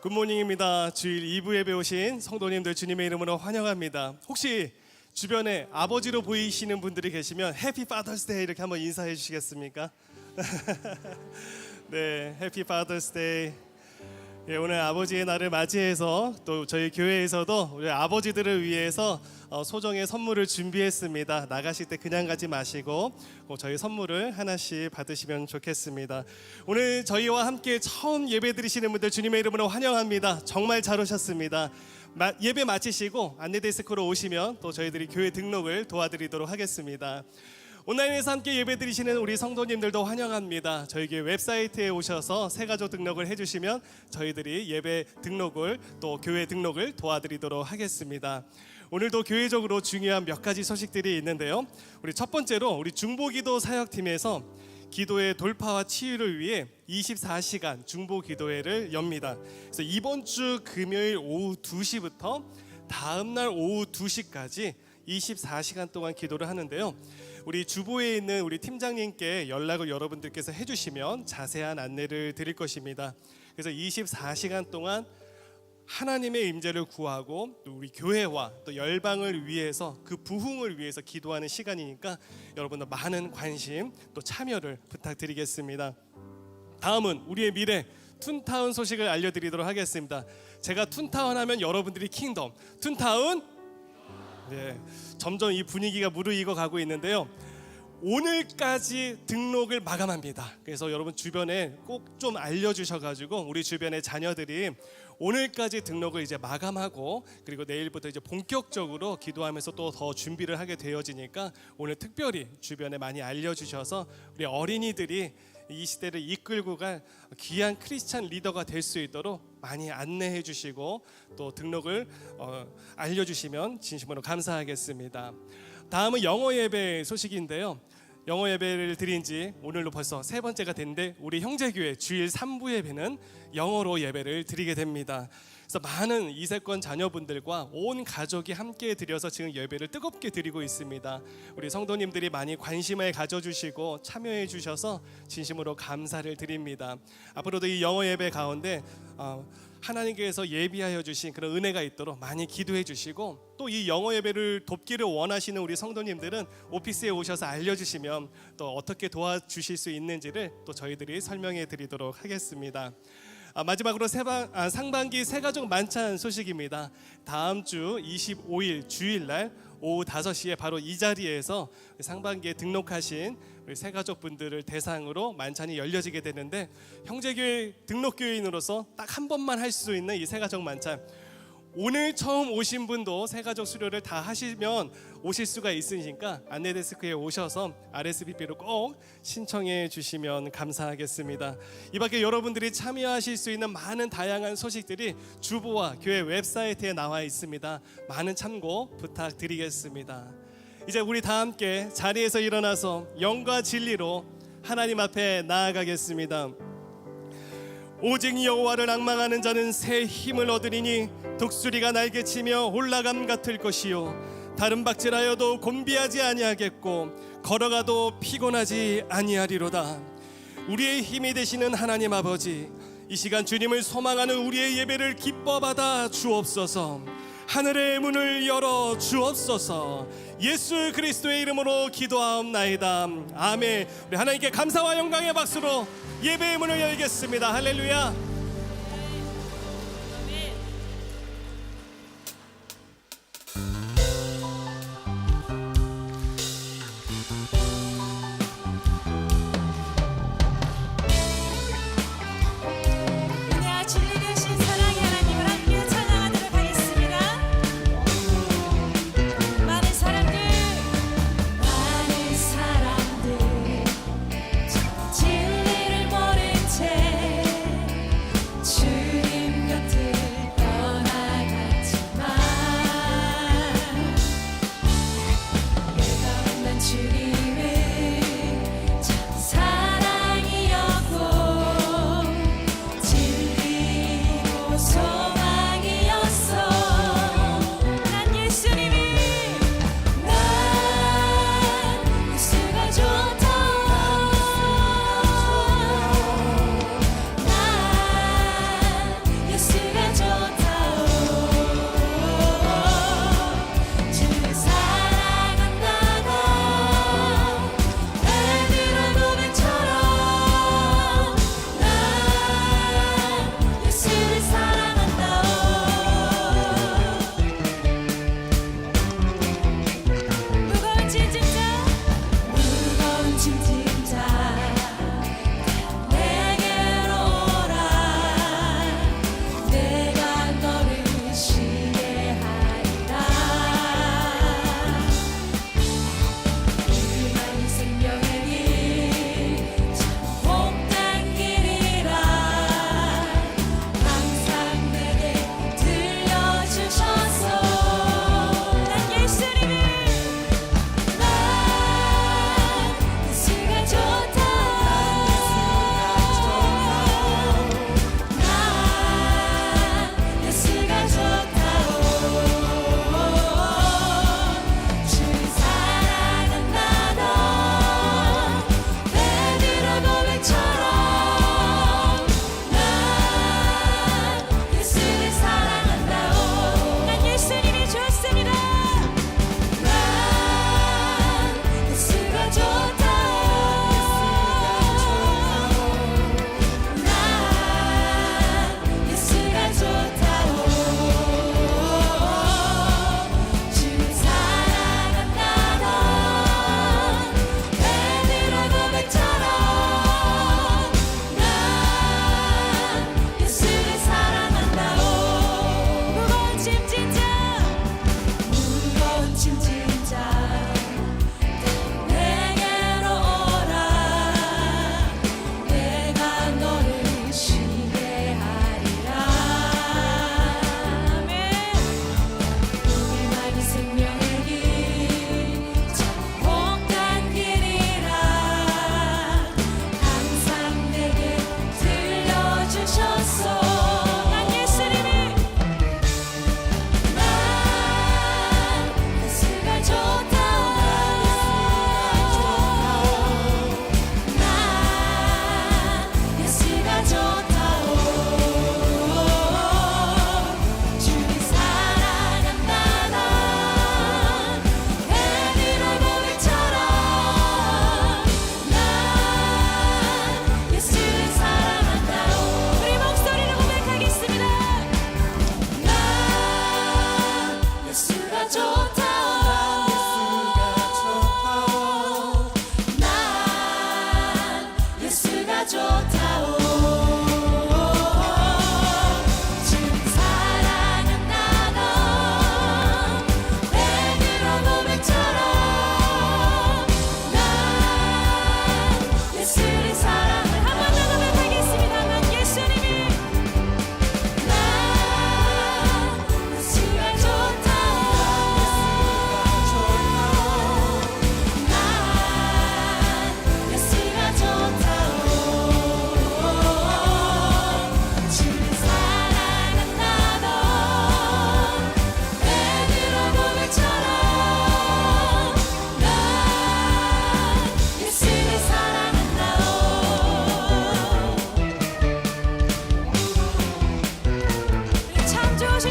굿모닝입니다. 주일 2부 예배 오신 성도님들 주님의 이름으로 환영합니다. 혹시 주변에 아버지로 보이시는 분들이 계시면 해피 파더스데이 이렇게 한번 인사해 주시겠습니까? 네, 해피 파더스데이. 예, 오늘 아버지의 날을 맞이해서 또 저희 교회에서도 우리 아버지들을 위해서 소정의 선물을 준비했습니다. 나가실 때 그냥 가지 마시고 저희 선물을 하나씩 받으시면 좋겠습니다. 오늘 저희와 함께 처음 예배 드리시는 분들 주님의 이름으로 환영합니다. 정말 잘 오셨습니다. 예배 마치시고 안내데스크로 오시면 또 저희들이 교회 등록을 도와드리도록 하겠습니다. 온라인에서 함께 예배드리시는 우리 성도님들도 환영합니다. 저희 교회 웹사이트에 오셔서 새가족 등록을 해주시면 저희들이 예배 등록을 또 교회 등록을 도와드리도록 하겠습니다. 오늘도 교회적으로 중요한 몇 가지 소식들이 있는데요. 우리 첫 번째로 우리 중보기도 사역팀에서 기도의 돌파와 치유를 위해 24시간 중보기도회를 엽니다. 그래서 이번 주 금요일 오후 2시부터 다음 날 오후 2시까지 24시간 동안 기도를 하는데요. 우리 주보에 있는 우리 팀장님께 연락을 여러분들께서 해주시면 자세한 안내를 드릴 것입니다. 그래서 24시간 동안 하나님의 임재를 구하고 또 우리 교회와 또 열방을 위해서 그 부흥을 위해서 기도하는 시간이니까 여러분들 많은 관심 또 참여를 부탁드리겠습니다. 다음은 우리의 미래 툰타운 소식을 알려드리도록 하겠습니다. 제가 툰타운 하면 여러분들이 킹덤, 툰타운 네, 점점 이 분위기가 무르익어 가고 있는데요. 오늘까지 등록을 마감합니다. 그래서 여러분 주변에 꼭 좀 알려주셔가지고 우리 주변의 자녀들이 오늘까지 등록을 이제 마감하고 그리고 내일부터 이제 본격적으로 기도하면서 또 더 준비를 하게 되어지니까 오늘 특별히 주변에 많이 알려주셔서 우리 어린이들이 이 시대를 이끌고 갈 귀한 크리스찬 리더가 될 수 있도록 많이 안내해 주시고 또 등록을 알려주시면 진심으로 감사하겠습니다. 다음은 영어 예배 소식인데요. 영어 예배를 드린 지 오늘로 벌써 세 번째가 됐는데 우리 형제교회 주일 3부 예배는 영어로 예배를 드리게 됩니다. 그래서 많은 이세권 자녀분들과 온 가족이 함께 드려서 지금 예배를 뜨겁게 드리고 있습니다. 우리 성도님들이 많이 관심을 가져주시고 참여해 주셔서 진심으로 감사를 드립니다. 앞으로도 이 영어 예배 가운데 하나님께서 예비하여 주신 그런 은혜가 있도록 많이 기도해 주시고 또 이 영어 예배를 돕기를 원하시는 우리 성도님들은 오피스에 오셔서 알려주시면 또 어떻게 도와주실 수 있는지를 또 저희들이 설명해 드리도록 하겠습니다. 마지막으로 상반기 새가족 만찬 소식입니다. 다음 주 25일 주일날 오후 5시에 바로 이 자리에서 상반기에 등록하신 우리 새가족분들을 대상으로 만찬이 열려지게 되는데 형제교회 등록교인으로서 딱 한 번만 할 수 있는 이 새가족 만찬, 오늘 처음 오신 분도 새가족 수료를 다 하시면 오실 수가 있으니까 안내데스크에 오셔서 RSVP로 꼭 신청해 주시면 감사하겠습니다. 이 밖에 여러분들이 참여하실 수 있는 많은 다양한 소식들이 주보와 교회 웹사이트에 나와 있습니다. 많은 참고 부탁드리겠습니다. 이제 우리 다 함께 자리에서 일어나서 영과 진리로 하나님 앞에 나아가겠습니다. 오직 여호와를 앙망하는 자는 새 힘을 얻으리니 독수리가 날개치며 올라감 같을 것이요 다른 박질하여도 곤비하지 아니하겠고 걸어가도 피곤하지 아니하리로다. 우리의 힘이 되시는 하나님 아버지, 이 시간 주님을 소망하는 우리의 예배를 기뻐 받아 주옵소서. 하늘의 문을 열어 주옵소서. 예수 그리스도의 이름으로 기도하옵나이다. 아멘. 우리 하나님께 감사와 영광의 박수로 예배의 문을 열겠습니다. 할렐루야. 진리를 모른 채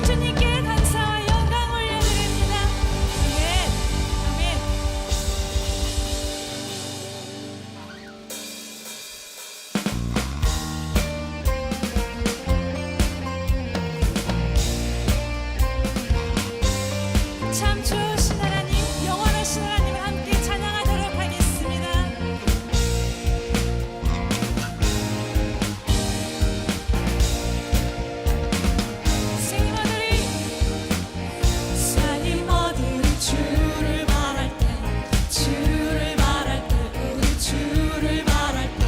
주님께 감사와 영광 올려드립니다. 아멘. 아멘. 참 좋으신 하나님, 영원하신 하나님을 함께 찬양하도록 하겠습니다. 세이머들이 주를 말할 때, 주를 말할 때, 우리 주를 말할 때,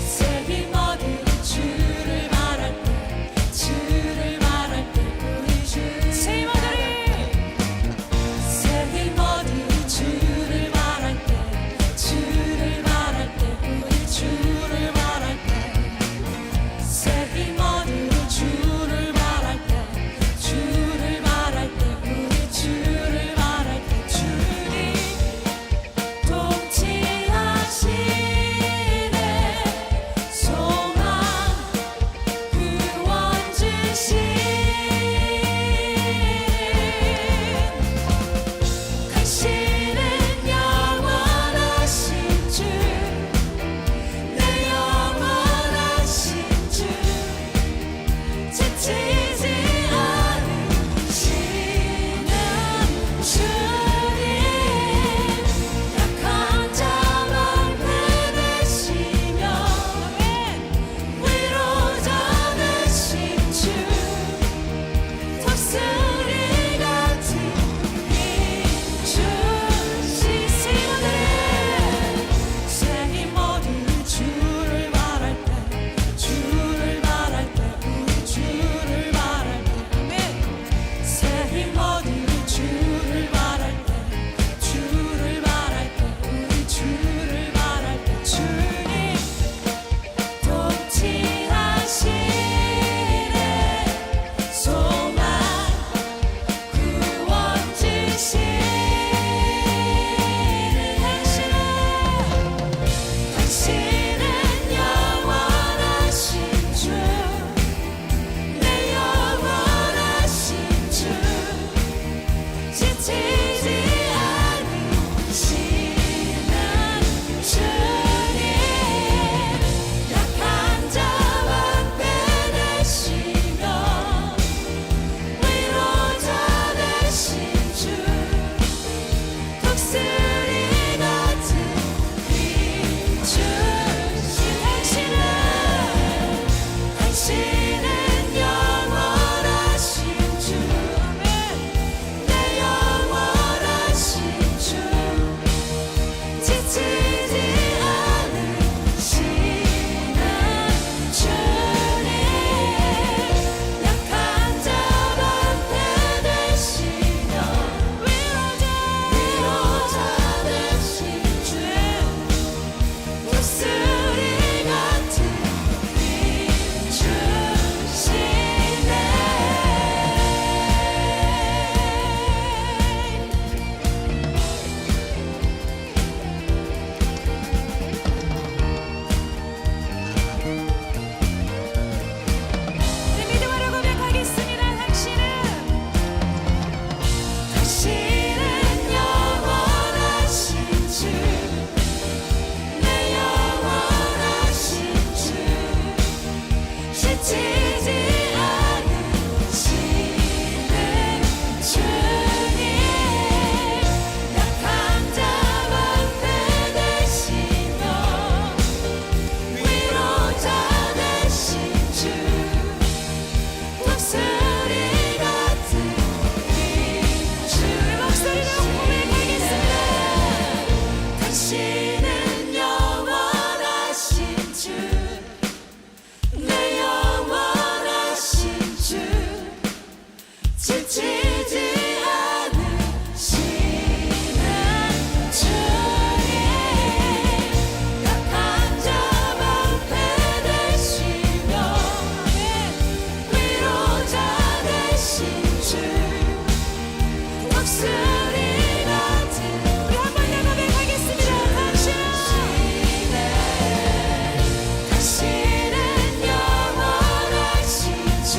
세이머들이 주를 말할 때, 주를 말할 때, 우리 주 세이머들이 주를 말할 때, 주를 말할 때, 우리 주를 말할 때, 세이머들이 주를 말할 때, 주를 말할 때, 우리 주를 말할 때, 주님 통치하시네. 소망 구원 주신 당신은 영원하신 주, 내 영원하신 주, 지치지 않으시는 주님, 약한 자만 되시며 위로자 되신 주, 독수리 같은 이 주시 세이머들이 주를 말할 때, 주를 말할 때, 우리 주를 말할 때, 아멘. 세이머들이 주를 말할 때, 주를 말할 때, 우리 주를 말할 때, 주님 통치하시네. 소망 구원 주신 당신은 영원하신 주, 내 영원하신 주, 지치지 않으시는 주님, 약한 자와 되시며 위로자 되신 주, 독수리 같은 이 주시 당신은 영원하신 주, 내 영원하신 주, 지치지 않으시는 주님, 약한 자만 되시며 위로자 되신 주, 독수리 같은 이 주시네. 우리 믿음으로 고백하겠습니다. 당신은 영원하신 주, 내 영원하신 주, 지치지 않으시는 주님, 약한 자만 되시며 위로자 되신 주, 독수리 같은 이 주. 목소리로 고백하겠습니다. 당신은 영원하신 주, 내 영원하신 주, 지치지 않으시는 주님, 약한 자만 되시며 위로자 되신 주, 독수리 같은 우리 한번 더 고백하겠습니다. 당신은 영원하신 주,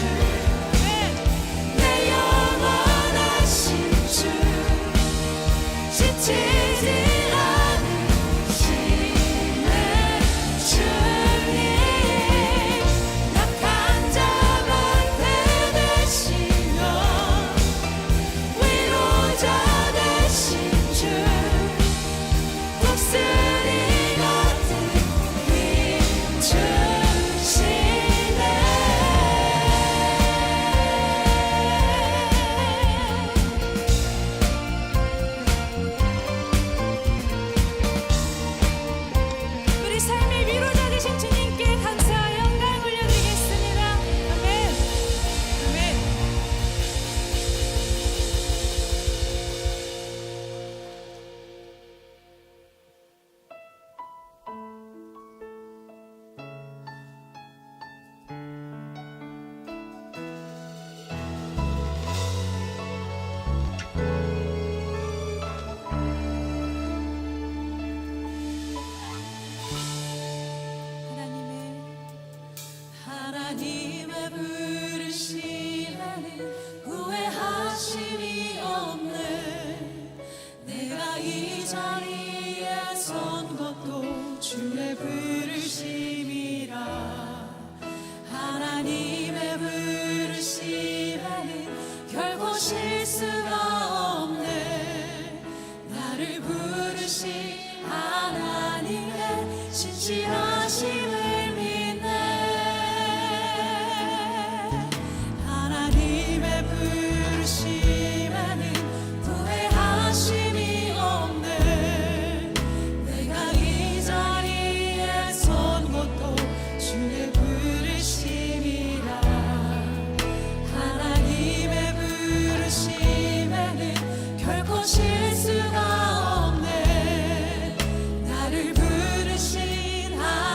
결코 실수가 없네. 나를 부르신 하나님의 신실하심을 믿네. 하나님의 부르심에는 후회하심이 없네. 내가 이 자리에 선 것도 주의 부르심이라. 하나님의 부르심에는 결코 실수가 없네. 나를 부르신 하나님의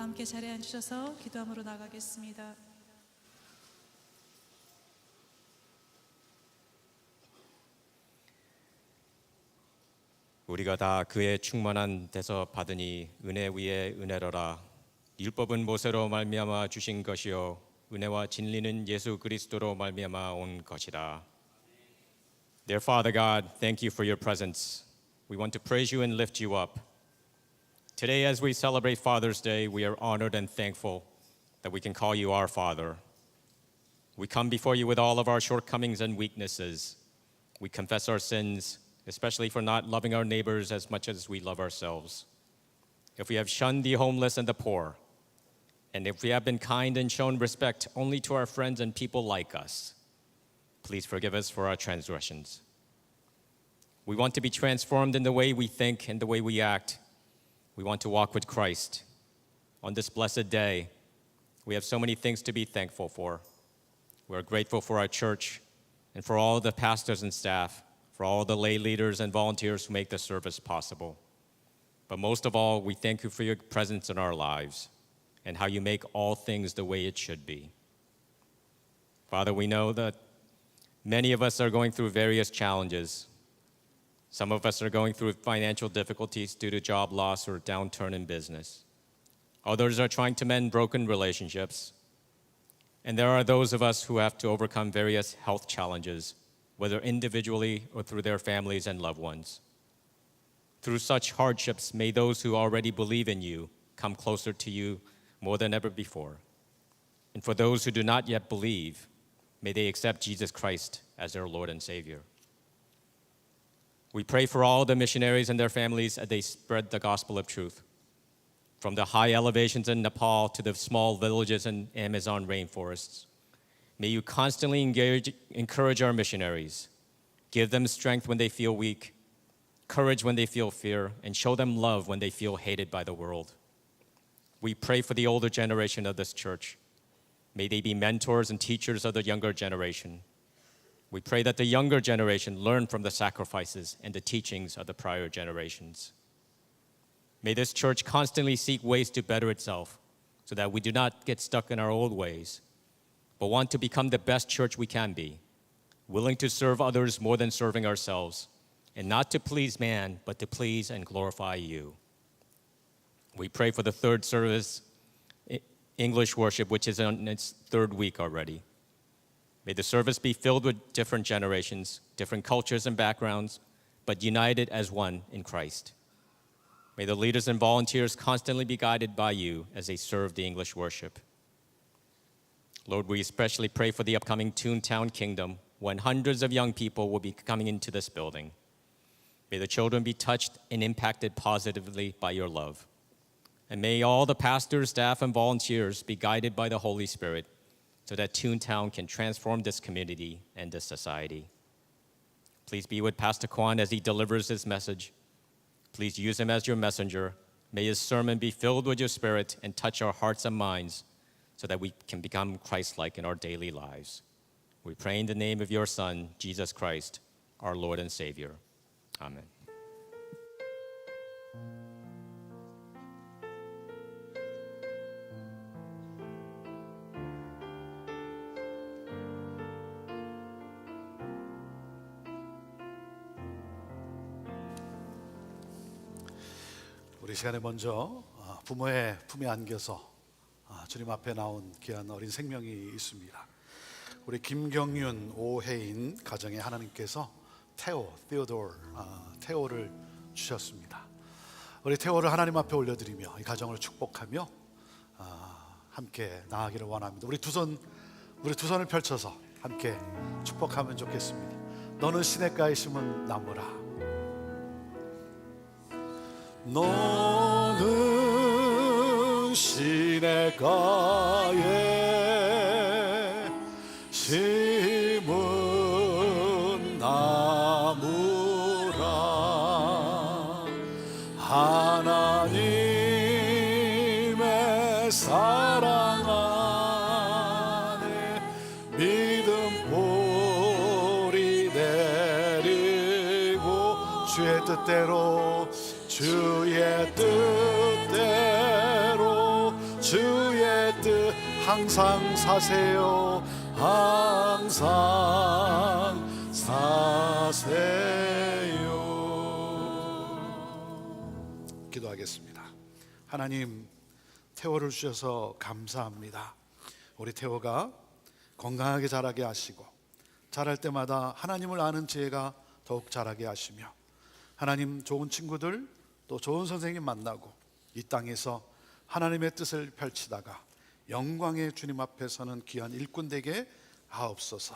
함께 자리에 앉으셔서 기도함으로 나가겠습니다. 우리가 다 그의 충만한 데서 받으니 은혜 위에 은혜로라. 율법은 모세로 말미암아 주신 것이요 은혜와 진리는 예수 그리스도로 말미암아 온 것이라. Dear Father God, thank you for your presence. We want to praise you and lift you up. Today, as we celebrate Father's Day, we are honored and thankful that we can call you our Father. We come before you with all of our shortcomings and weaknesses. We confess our sins, especially for not loving our neighbors as much as we love ourselves. If we have shunned the homeless and the poor, and if we have been kind and shown respect only to our friends and people like us, please forgive us for our transgressions. We want to be transformed in the way we think and the way we act. We want to walk with Christ. On this blessed day, we have so many things to be thankful for. We're grateful for our church and for all the pastors and staff, for all the lay leaders and volunteers who make the service possible. But most of all, we thank you for your presence in our lives and how you make all things the way it should be. Father, we know that many of us are going through various challenges. Some of us are going through financial difficulties due to job loss or downturn in business. Others are trying to mend broken relationships. And there are those of us who have to overcome various health challenges, whether individually or through their families and loved ones. Through such hardships, may those who already believe in you come closer to you more than ever before. And for those who do not yet believe, may they accept Jesus Christ as their Lord and Savior. We pray for all the missionaries and their families as they spread the gospel of truth. From the high elevations in Nepal to the small villages in Amazon rainforests. May you constantly encourage our missionaries. Give them strength when they feel weak, courage when they feel fear, and show them love when they feel hated by the world. We pray for the older generation of this church. May they be mentors and teachers of the younger generation. We pray that the younger generation learn from the sacrifices and the teachings of the prior generations. May this church constantly seek ways to better itself so that we do not get stuck in our old ways, but want to become the best church we can be, willing to serve others more than serving ourselves, and not to please man, but to please and glorify you. We pray for the third service, English worship, which is on its third week already. May the service be filled with different generations, different cultures and backgrounds, but united as one in Christ. May the leaders and volunteers constantly be guided by you as they serve the English worship. Lord, we especially pray for the upcoming Toontown Kingdom, when hundreds of young people will be coming into this building. May the children be touched and impacted positively by your love. And may all the pastors, staff, and volunteers be guided by the Holy Spirit so that Toontown can transform this community and this society. Please be with Pastor Kwan as he delivers his message. Please use him as your messenger. May his sermon be filled with your spirit and touch our hearts and minds so that we can become Christ-like in our daily lives. We pray in the name of your Son, Jesus Christ, our Lord and Savior. Amen. 우리 시간에 먼저 부모의 품에 안겨서 주님 앞에 나온 귀한 어린 생명이 있습니다. 우리 김경윤, 오혜인 가정에 하나님께서 테오를 주셨습니다. 우리 테오를 하나님 앞에 올려드리며 이 가정을 축복하며 함께 나아가기를 원합니다. 우리 두 손을 펼쳐서 함께 축복하면 좋겠습니다. 너는 시냇가에 심은 나무라. 너는 시냇가에 심은 나무라. 하나님의 사랑 안에 믿음 뿌리 내리고 주의 뜻대로 주의 뜻 항상 사세요. 항상 사세요. 기도하겠습니다. 하나님, 태호를 주셔서 감사합니다. 우리 태호가 건강하게 자라게 하시고 자랄 때마다 하나님을 아는 지혜가 더욱 자라게 하시며 하나님 좋은 친구들 또 좋은 선생님 만나고 이 땅에서 하나님의 뜻을 펼치다가 영광의 주님 앞에 서는 귀한 일꾼 되게 하옵소서.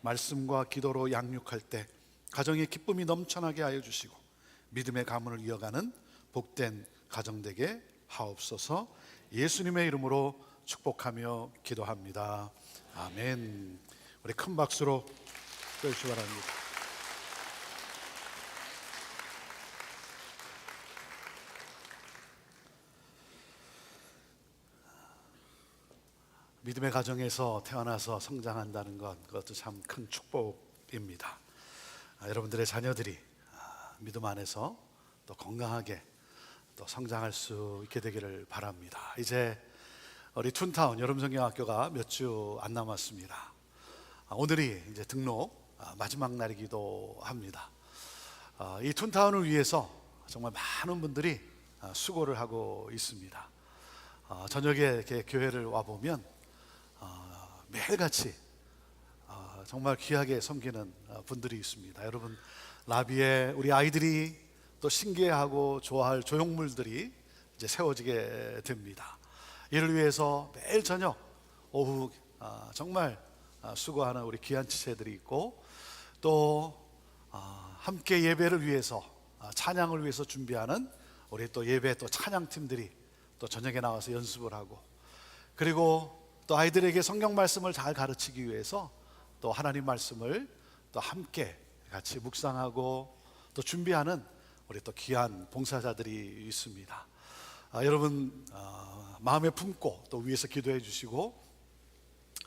말씀과 기도로 양육할 때 가정의 기쁨이 넘쳐나게 하여 주시고 믿음의 가문을 이어가는 복된 가정 되게 하옵소서. 예수님의 이름으로 축복하며 기도합니다. 아멘. 우리 큰 박수로 쳐주시기 바랍니다. 믿음의 가정에서 태어나서 성장한다는 것, 그것도 참 큰 축복입니다. 여러분들의 자녀들이 믿음 안에서 또 건강하게 또 성장할 수 있게 되기를 바랍니다. 이제 우리 툰타운 여름성경학교가 몇 주 안 남았습니다. 오늘이 이제 등록 마지막 날이기도 합니다. 이 툰타운을 위해서 정말 많은 분들이 수고를 하고 있습니다. 저녁에 이렇게 교회를 와 보면 매일같이 정말 귀하게 섬기는 분들이 있습니다. 여러분, 라비에 우리 아이들이 또 신기해하고 좋아할 조형물들이 이제 세워지게 됩니다. 이를 위해서 매일 저녁 오후 정말 수고하는 우리 귀한 지체들이 있고 또 함께 예배를 위해서 찬양을 위해서 준비하는 우리 또 예배 또 찬양팀들이 또 저녁에 나와서 연습을 하고 그리고 또 아이들에게 성경 말씀을 잘 가르치기 위해서 또 하나님 말씀을 또 함께 같이 묵상하고 또 준비하는 우리 또 귀한 봉사자들이 있습니다. 여러분 마음에 품고 또 위에서 기도해 주시고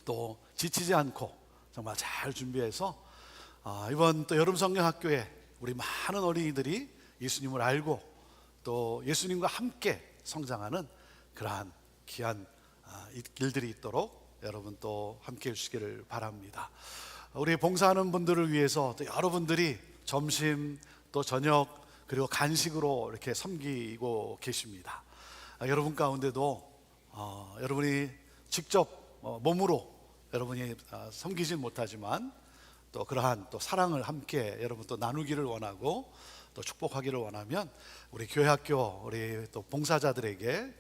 또 지치지 않고 정말 잘 준비해서 이번 또 여름성경학교에 우리 많은 어린이들이 예수님을 알고 또 예수님과 함께 성장하는 그러한 귀한 일들이 있도록 여러분 또 함께 해주시기를 바랍니다. 우리 봉사하는 분들을 위해서 또 여러분들이 점심 또 저녁 그리고 간식으로 이렇게 섬기고 계십니다. 여러분 가운데도 여러분이 직접 몸으로 여러분이 섬기진 못하지만 또 그러한 또 사랑을 함께 여러분 또 나누기를 원하고 또 축복하기를 원하면 우리 교회 학교 우리 또 봉사자들에게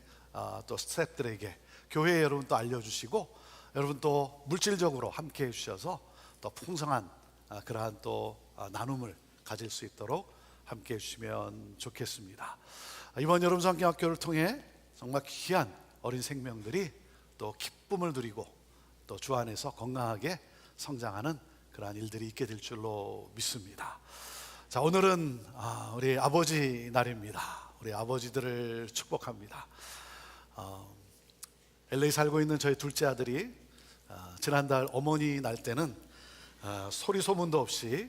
또 스태프들에게 교회에 여러분 또 알려주시고 여러분 또 물질적으로 함께 해주셔서 또 풍성한 그러한 또 나눔을 가질 수 있도록 함께 해주시면 좋겠습니다. 이번 여름성경학교를 통해 정말 귀한 어린 생명들이 또 기쁨을 누리고 또 주 안에서 건강하게 성장하는 그러한 일들이 있게 될 줄로 믿습니다. 자, 오늘은 우리 아버지 날입니다. 우리 아버지들을 축복합니다. LA 살고 있는 저희 둘째 아들이 지난달 어머니 날 때는 소리 소문도 없이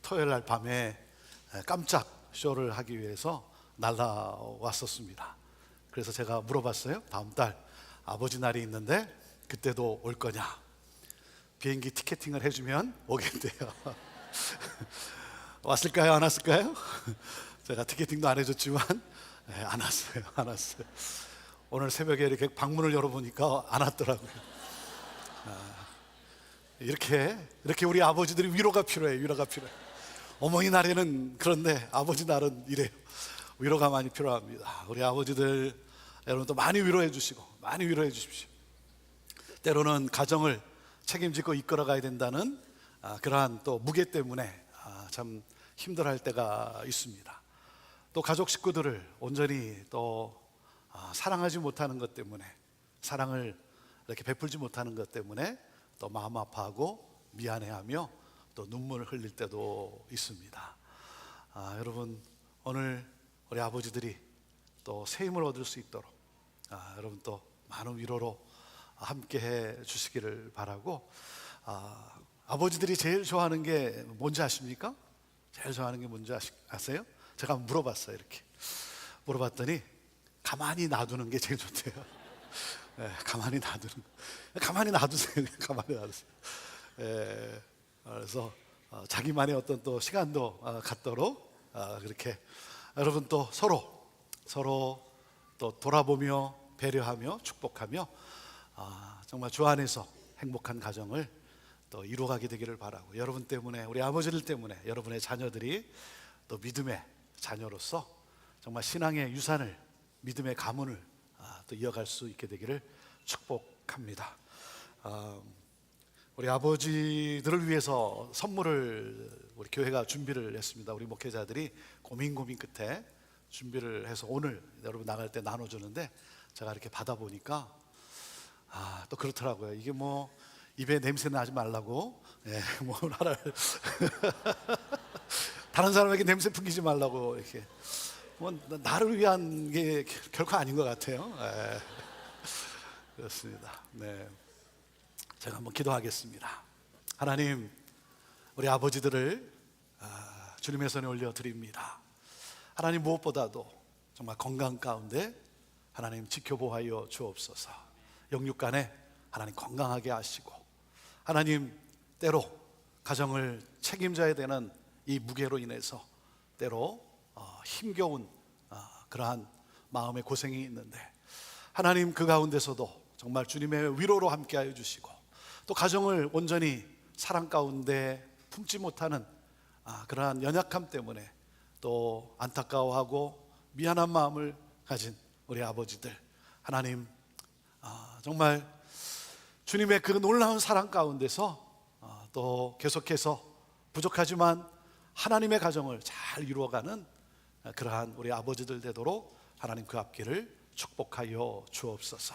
토요일 날 밤에 깜짝 쇼를 하기 위해서 날라왔었습니다. 그래서 제가 물어봤어요. 다음 달 아버지 날이 있는데 그때도 올 거냐? 비행기 티켓팅을 해주면 오겠대요. 왔을까요? 안 왔을까요? 제가 티켓팅도 안 해줬지만 안 왔어요. 안 왔어요. 오늘 새벽에 이렇게 방문을 열어보니까 안 왔더라고요. 이렇게 우리 아버지들이 위로가 필요해요. 위로가 필요해요. 어머니 날에는 그런데 아버지 날은 이래요. 위로가 많이 필요합니다. 우리 아버지들 여러분 또 많이 위로해 주시고 많이 위로해 주십시오. 때로는 가정을 책임지고 이끌어 가야 된다는 그러한 또 무게 때문에 참 힘들어할 때가 있습니다. 또 가족 식구들을 온전히 또 사랑하지 못하는 것 때문에 사랑을 이렇게 베풀지 못하는 것 때문에 또 마음 아파하고 미안해하며 또 눈물을 흘릴 때도 있습니다. 여러분 오늘 우리 아버지들이 또 새 힘을 얻을 수 있도록 여러분 또 많은 위로로 함께 해 주시기를 바라고 아버지들이 제일 좋아하는 게 뭔지 아십니까? 제일 좋아하는 게 뭔지 아세요? 제가 한번 물어봤어요. 이렇게 물어봤더니 가만히 놔두는 게 제일 좋대요. 가만히 놔두세요. 가만히 놔두세요. 그래서 자기만의 어떤 또 시간도 갖도록 그렇게 여러분 또 서로 또 돌아보며 배려하며 축복하며 정말 주 안에서 행복한 가정을 또 이루어가게 되기를 바라고, 여러분 때문에, 우리 아버지들 때문에 여러분의 자녀들이 또 믿음의 자녀로서 정말 신앙의 유산을, 믿음의 가문을 또 이어갈 수 있게 되기를 축복합니다. 우리 아버지들을 위해서 선물을 우리 교회가 준비를 했습니다. 우리 목회자들이 고민 끝에 준비를 해서 오늘 여러분 나갈 때 나눠주는데, 제가 이렇게 받아보니까 또 그렇더라고요. 이게 뭐 입에 냄새 나지 말라고, 뭐 하나 다른 사람에게 냄새 풍기지 말라고, 이렇게 뭐 나를 위한 게 결코 아닌 것 같아요. 그렇습니다. 네, 제가 한번 기도하겠습니다. 하나님, 우리 아버지들을 주님의 손에 올려드립니다. 하나님, 무엇보다도 정말 건강 가운데 하나님 지켜보하여 주옵소서. 영육간에 하나님 건강하게 하시고, 하나님 때로 가정을 책임져야 되는 이 무게로 인해서 때로 힘겨운 그러한 마음의 고생이 있는데, 하나님 그 가운데서도 정말 주님의 위로로 함께하여 주시고, 또 가정을 온전히 사랑 가운데 품지 못하는 그러한 연약함 때문에 또 안타까워하고 미안한 마음을 가진 우리 아버지들, 하나님 정말 주님의 그 놀라운 사랑 가운데서 또 계속해서 부족하지만 하나님의 가정을 잘 이루어가는 그러한 우리 아버지들 되도록 하나님 그 앞길을 축복하여 주옵소서.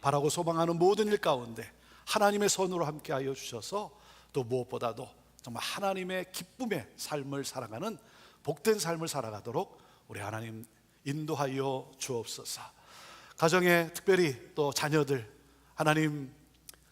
바라고 소망하는 모든 일 가운데 하나님의 손으로 함께하여 주셔서, 또 무엇보다도 정말 하나님의 기쁨의 삶을 살아가는 복된 삶을 살아가도록 우리 하나님 인도하여 주옵소서. 가정에 특별히 또 자녀들, 하나님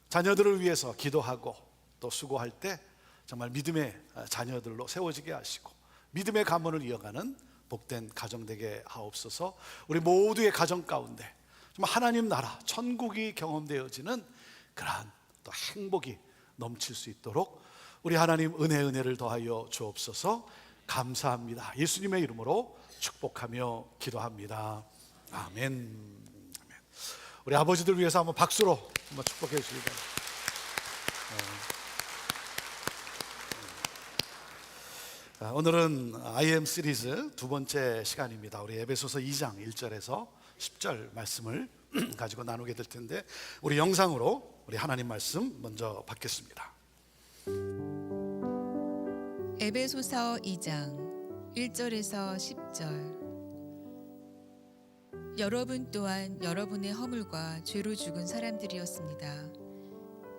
자녀들을 위해서 기도하고 또 수고할 때 정말 믿음의 자녀들로 세워지게 하시고, 믿음의 가문을 이어가는 복된 가정 되게 하옵소서. 우리 모두의 가정 가운데 정말 하나님 나라 천국이 경험되어지는 그러한 또 행복이 넘칠 수 있도록 우리 하나님 은혜를 더하여 주옵소서. 감사합니다. 예수님의 이름으로 축복하며 기도합니다. 아멘. 우리 아버지들 위해서 한번 박수로 한번 축복해 주시기 바랍니다. 오늘은 IM 시리즈 두 번째 시간입니다. 우리 에베소서 2장 1절에서 10절 말씀을 가지고 나누게 될 텐데, 우리 영상으로 우리 하나님 말씀 먼저 받겠습니다. 에베소서 2장 1절에서 10절. 여러분 또한 여러분의 허물과 죄로 죽은 사람들이었습니다.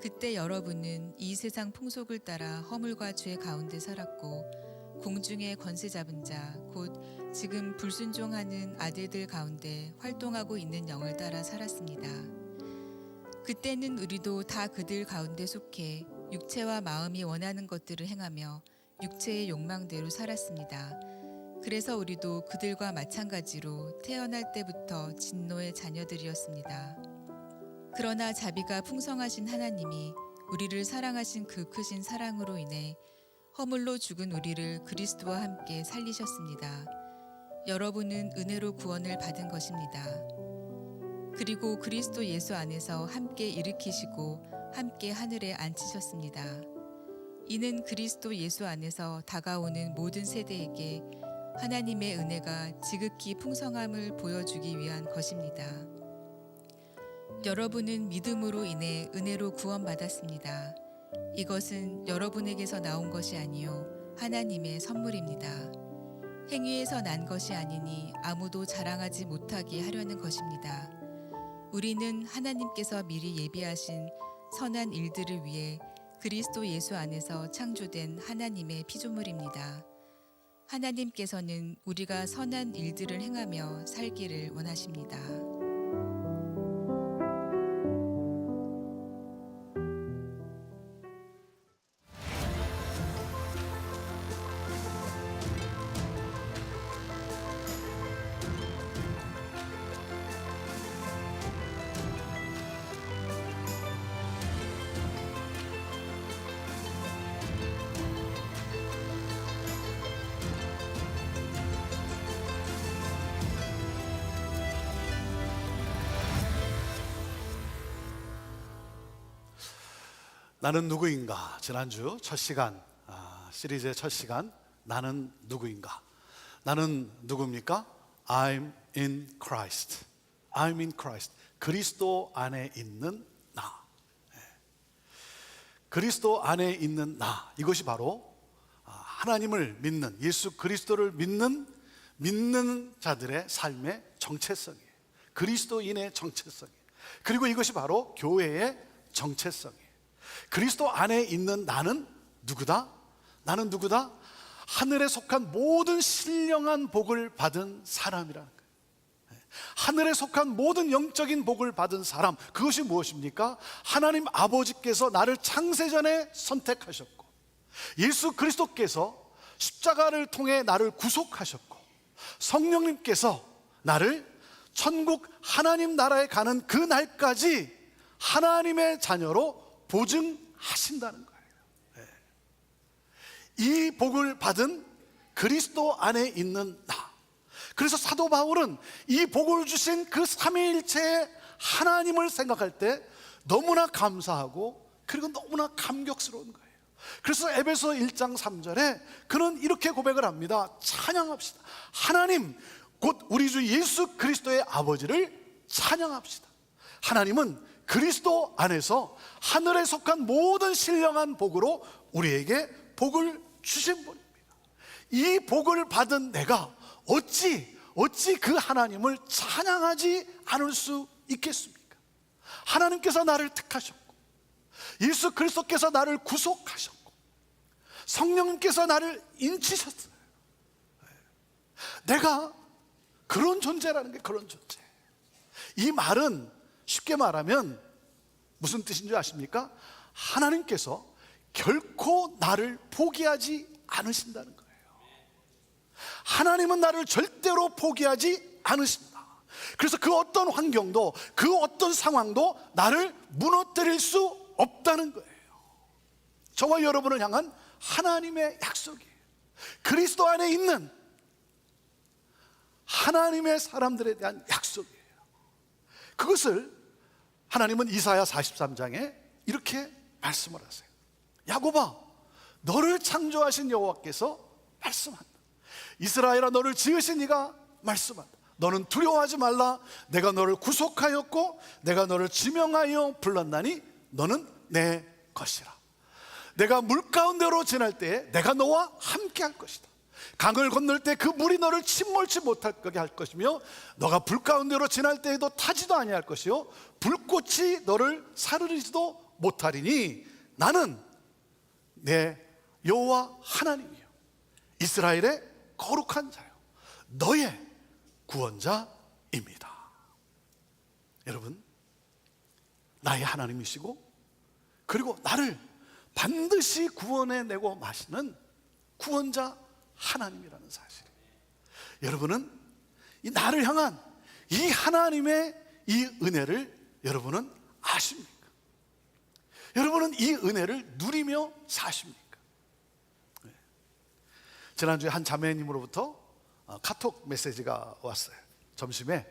그때 여러분은 이 세상 풍속을 따라 허물과 죄 가운데 살았고, 공중의 권세 잡은 자, 곧 지금 불순종하는 아들들 가운데 활동하고 있는 영을 따라 살았습니다. 그때는 우리도 다 그들 가운데 속해 육체와 마음이 원하는 것들을 행하며 육체의 욕망대로 살았습니다. 그래서 우리도 그들과 마찬가지로 태어날 때부터 진노의 자녀들이었습니다. 그러나 자비가 풍성하신 하나님이 우리를 사랑하신 그 크신 사랑으로 인해 허물로 죽은 우리를 그리스도와 함께 살리셨습니다. 여러분은 은혜로 구원을 받은 것입니다. 그리고 그리스도 예수 안에서 함께 일으키시고 함께 하늘에 앉히셨습니다. 이는 그리스도 예수 안에서 다가오는 모든 세대에게 하나님의 은혜가 지극히 풍성함을 보여주기 위한 것입니다. 여러분은 믿음으로 인해 은혜로 구원받았습니다. 이것은 여러분에게서 나온 것이 아니요 하나님의 선물입니다. 행위에서 난 것이 아니니 아무도 자랑하지 못하게 하려는 것입니다. 우리는 하나님께서 미리 예비하신 선한 일들을 위해 그리스도 예수 안에서 창조된 하나님의 피조물입니다. 하나님께서는 우리가 선한 일들을 행하며 살기를 원하십니다. 나는 누구인가? 지난주 첫 시간, 시리즈의 첫 시간, 나는 누구인가? 나는 누굽니까? I'm in Christ. I'm in Christ. 그리스도 안에 있는 나. 그리스도 안에 있는 나. 이것이 바로 하나님을 믿는, 예수 그리스도를 믿는 자들의 삶의 정체성이에요. 그리스도인의 정체성이에요. 그리고 이것이 바로 교회의 정체성이에요. 그리스도 안에 있는 나는 누구다? 나는 누구다? 하늘에 속한 모든 신령한 복을 받은 사람이라는 거예요. 하늘에 속한 모든 영적인 복을 받은 사람, 그것이 무엇입니까? 하나님 아버지께서 나를 창세전에 선택하셨고, 예수 그리스도께서 십자가를 통해 나를 구속하셨고, 성령님께서 나를 천국 하나님 나라에 가는 그 날까지 하나님의 자녀로 보증하신다는 거예요. 이 복을 받은 그리스도 안에 있는 나. 그래서 사도 바울은 이 복을 주신 그 삼위일체의 하나님을 생각할 때 너무나 감사하고 그리고 너무나 감격스러운 거예요. 그래서 에베소 1장 3절에 그는 이렇게 고백을 합니다. 찬양합시다. 하나님 곧 우리 주 예수 그리스도의 아버지를 찬양합시다. 하나님은 그리스도 안에서 하늘에 속한 모든 신령한 복으로 우리에게 복을 주신 분입니다. 이 복을 받은 내가 어찌 그 하나님을 찬양하지 않을 수 있겠습니까? 하나님께서 나를 택하셨고, 예수 그리스도께서 나를 구속하셨고, 성령님께서 나를 인치셨어요. 내가 그런 존재라는 게 그런 존재. 이 말은 쉽게 말하면 무슨 뜻인 줄 아십니까? 하나님께서 결코 나를 포기하지 않으신다는 거예요. 하나님은 나를 절대로 포기하지 않으신다. 그래서 그 어떤 환경도, 그 어떤 상황도 나를 무너뜨릴 수 없다는 거예요. 저와 여러분을 향한 하나님의 약속이에요. 그리스도 안에 있는 하나님의 사람들에 대한 약속이에요. 그것을 하나님은 이사야 43장에 이렇게 말씀을 하세요. 야곱아, 너를 창조하신 여호와께서 말씀한다. 이스라엘아, 너를 지으신 이가 말씀한다. 너는 두려워하지 말라. 내가 너를 구속하였고 내가 너를 지명하여 불렀나니 너는 내 것이라. 내가 물 가운데로 지날 때에 내가 너와 함께 할 것이다. 강을 건널 때 그 물이 너를 침몰치 못하게 할 것이며, 너가 불 가운데로 지날 때에도 타지도 아니할 것이요 불꽃이 너를 사르르지도 못하리니 나는 내 여호와 하나님이요 이스라엘의 거룩한 자요 너의 구원자입니다. 여러분, 나의 하나님이시고 그리고 나를 반드시 구원해내고 마시는 구원자 하나님이라는 사실. 여러분은 이 나를 향한 이 하나님의 이 은혜를 여러분은 아십니까? 여러분은 이 은혜를 누리며 사십니까? 지난주에 한 자매님으로부터 카톡 메시지가 왔어요. 점심에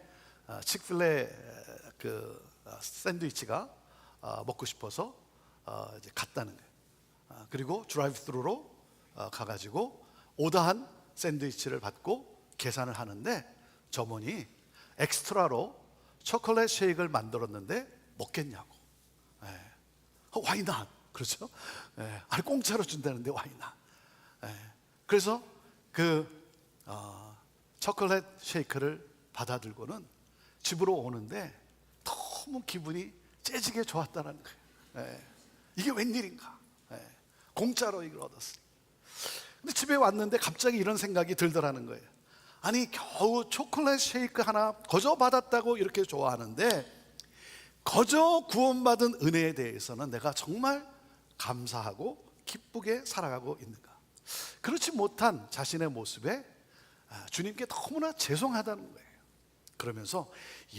칙필레 그 샌드위치가 먹고 싶어서 이제 갔다는 거예요. 그리고 드라이브 스루로 가가지고 오다한 샌드위치를 받고 계산을 하는데 점원이 엑스트라로 초콜릿 쉐이크를 만들었는데 먹겠냐고. Why not? 그렇죠? 아니 공짜로 준다는데 why not? 그래서 그 초콜릿 쉐이크를 받아들고는 집으로 오는데 너무 기분이 째지게 좋았다는 거예요. 이게 웬일인가? 공짜로 이걸 얻었어요. 근데 집에 왔는데 갑자기 이런 생각이 들더라는 거예요. 아니 겨우 초콜릿 쉐이크 하나 거저 받았다고 이렇게 좋아하는데 거저 구원받은 은혜에 대해서는 내가 정말 감사하고 기쁘게 살아가고 있는가? 그렇지 못한 자신의 모습에 주님께 너무나 죄송하다는 거예요. 그러면서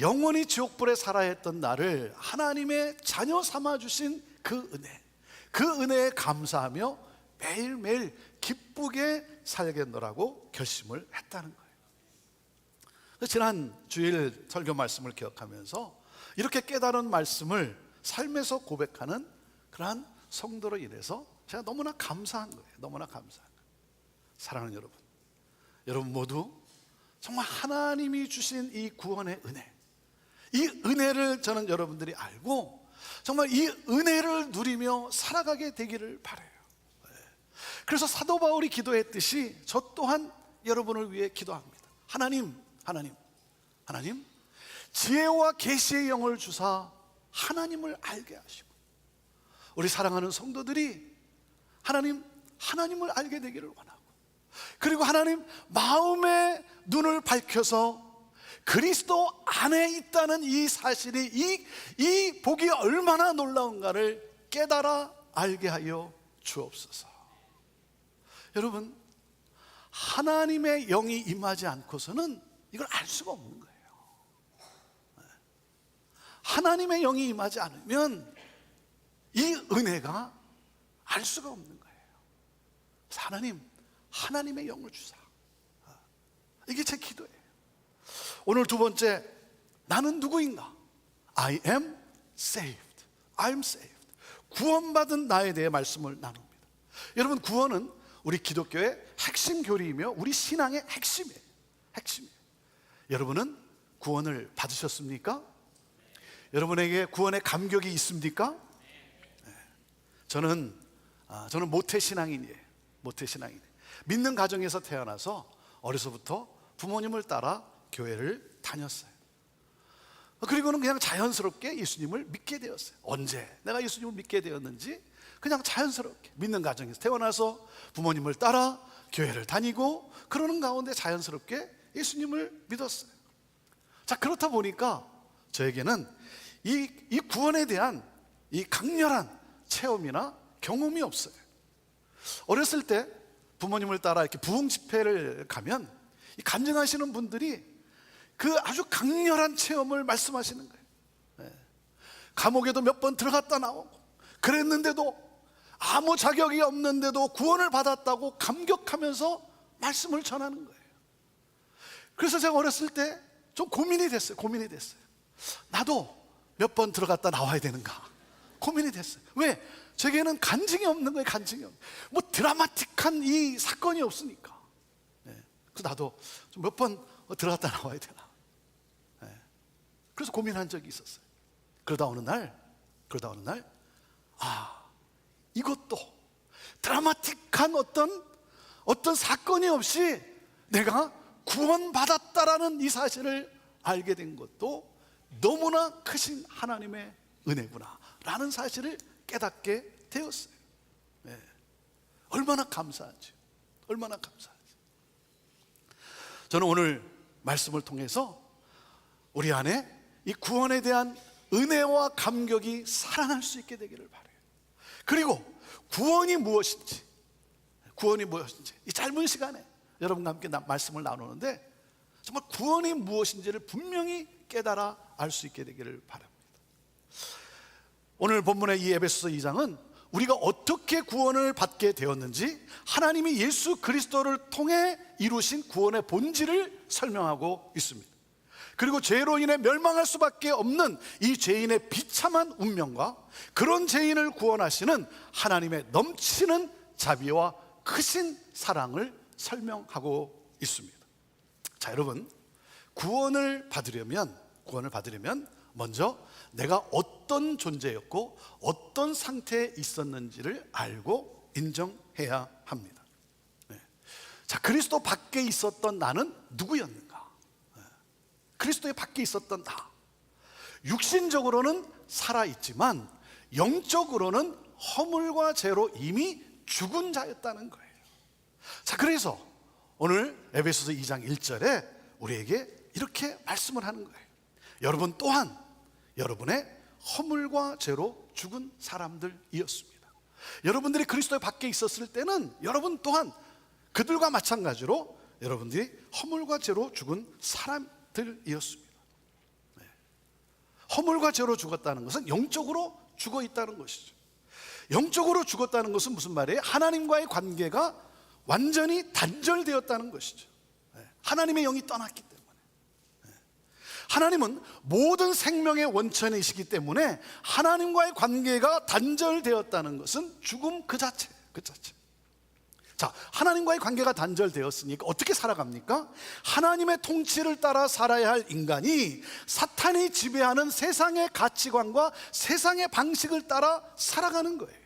영원히 지옥불에 살아야 했던 나를 하나님의 자녀 삼아주신 그 은혜에 감사하며 매일매일 기쁘게 살겠노라고 결심을 했다는 거예요. 지난 주일 설교 말씀을 기억하면서 이렇게 깨달은 말씀을 삶에서 고백하는 그러한 성도로 인해서 제가 너무나 감사한 거예요. 너무나 감사한 거예요. 사랑하는 여러분, 여러분 모두 정말 하나님이 주신 이 구원의 은혜, 이 은혜를 저는 여러분들이 알고 정말 이 은혜를 누리며 살아가게 되기를 바라요. 그래서 사도 바울이 기도했듯이 저 또한 여러분을 위해 기도합니다. 하나님 지혜와 계시의 영을 주사 하나님을 알게 하시고 우리 사랑하는 성도들이 하나님을 알게 되기를 원하고, 그리고 하나님 마음의 눈을 밝혀서 그리스도 안에 있다는 이 사실이 이 복이 얼마나 놀라운가를 깨달아 알게 하여 주옵소서. 여러분, 하나님의 영이 임하지 않고서는 이걸 알 수가 없는 거예요. 하나님의 영이 임하지 않으면 이 은혜가 알 수가 없는 거예요. 그래서 하나님의 영을 주사. 이게 제 기도예요. 오늘 두 번째, 나는 누구인가? I am saved. I am saved. 구원받은 나에 대해 말씀을 나눕니다. 여러분, 구원은 우리 기독교의 핵심 교리이며 우리 신앙의 핵심이에요. 여러분은 구원을 받으셨습니까? 여러분에게 구원의 감격이 있습니까? 네. 저는 모태신앙인이에요. 믿는 가정에서 태어나서 어려서부터 부모님을 따라 교회를 다녔어요. 그리고는 그냥 자연스럽게 예수님을 믿게 되었어요. 언제 내가 예수님을 믿게 되었는지 그냥 자연스럽게 믿는 가정에서 태어나서 부모님을 따라 교회를 다니고 그러는 가운데 자연스럽게 예수님을 믿었어요. 자, 그렇다 보니까 저에게는 이 구원에 대한 이 강렬한 체험이나 경험이 없어요. 어렸을 때 부모님을 따라 이렇게 부흥 집회를 가면 이 간증하시는 분들이 그 아주 강렬한 체험을 말씀하시는 거예요. 네. 감옥에도 몇 번 들어갔다 나오고 그랬는데도 아무 자격이 없는데도 구원을 받았다고 감격하면서 말씀을 전하는 거예요. 그래서 제가 어렸을 때 좀 고민이 됐어요. 나도 몇 번 들어갔다 나와야 되는가 고민이 됐어요. 왜? 제게는 간증이 없는 거예요. 뭐 드라마틱한 이 사건이 없으니까. 네. 그래서 나도 좀 몇 번 들어갔다 나와야 되나. 네. 그래서 고민한 적이 있었어요. 그러다 어느 날 이것도 드라마틱한 어떤 사건이 없이 내가 구원받았다라는 이 사실을 알게 된 것도 너무나 크신 하나님의 은혜구나 라는 사실을 깨닫게 되었어요. 네. 얼마나 감사하죠. 저는 오늘 말씀을 통해서 우리 안에 이 구원에 대한 은혜와 감격이 살아날 수 있게 되기를 바라요. 그리고 구원이 무엇인지 이 짧은 시간에 여러분과 함께 말씀을 나누는데 정말 구원이 무엇인지를 분명히 깨달아 알 수 있게 되기를 바랍니다. 오늘 본문의 이 에베소서 2장은 우리가 어떻게 구원을 받게 되었는지 하나님이 예수 그리스도를 통해 이루신 구원의 본질을 설명하고 있습니다. 그리고 죄로 인해 멸망할 수밖에 없는 이 죄인의 비참한 운명과 그런 죄인을 구원하시는 하나님의 넘치는 자비와 크신 사랑을 설명하고 있습니다. 자, 여러분, 구원을 받으려면 먼저 내가 어떤 존재였고 어떤 상태에 있었는지를 알고 인정해야 합니다. 네. 자, 그리스도 밖에 있었던 나는 누구였는가? 네. 그리스도의 밖에 있었던 나, 육신적으로는 살아있지만 영적으로는 허물과 죄로 이미 죽은 자였다는 거예요. 자, 그래서 오늘 에베소서 2장 1절에 우리에게 이렇게 말씀을 하는 거예요. 여러분 또한 여러분의 허물과 죄로 죽은 사람들이었습니다. 여러분들이 그리스도의 밖에 있었을 때는 여러분 또한 그들과 마찬가지로 여러분들이 허물과 죄로 죽은 사람들이었습니다. 네. 허물과 죄로 죽었다는 것은 영적으로 죽어 있다는 것이죠. 영적으로 죽었다는 것은 무슨 말이에요? 하나님과의 관계가 완전히 단절되었다는 것이죠. 네. 하나님의 영이 떠났기 때문에. 네. 하나님은 모든 생명의 원천이시기 때문에 하나님과의 관계가 단절되었다는 것은 죽음 그 자체. 자, 하나님과의 관계가 단절되었으니까 어떻게 살아갑니까? 하나님의 통치를 따라 살아야 할 인간이 사탄이 지배하는 세상의 가치관과 세상의 방식을 따라 살아가는 거예요.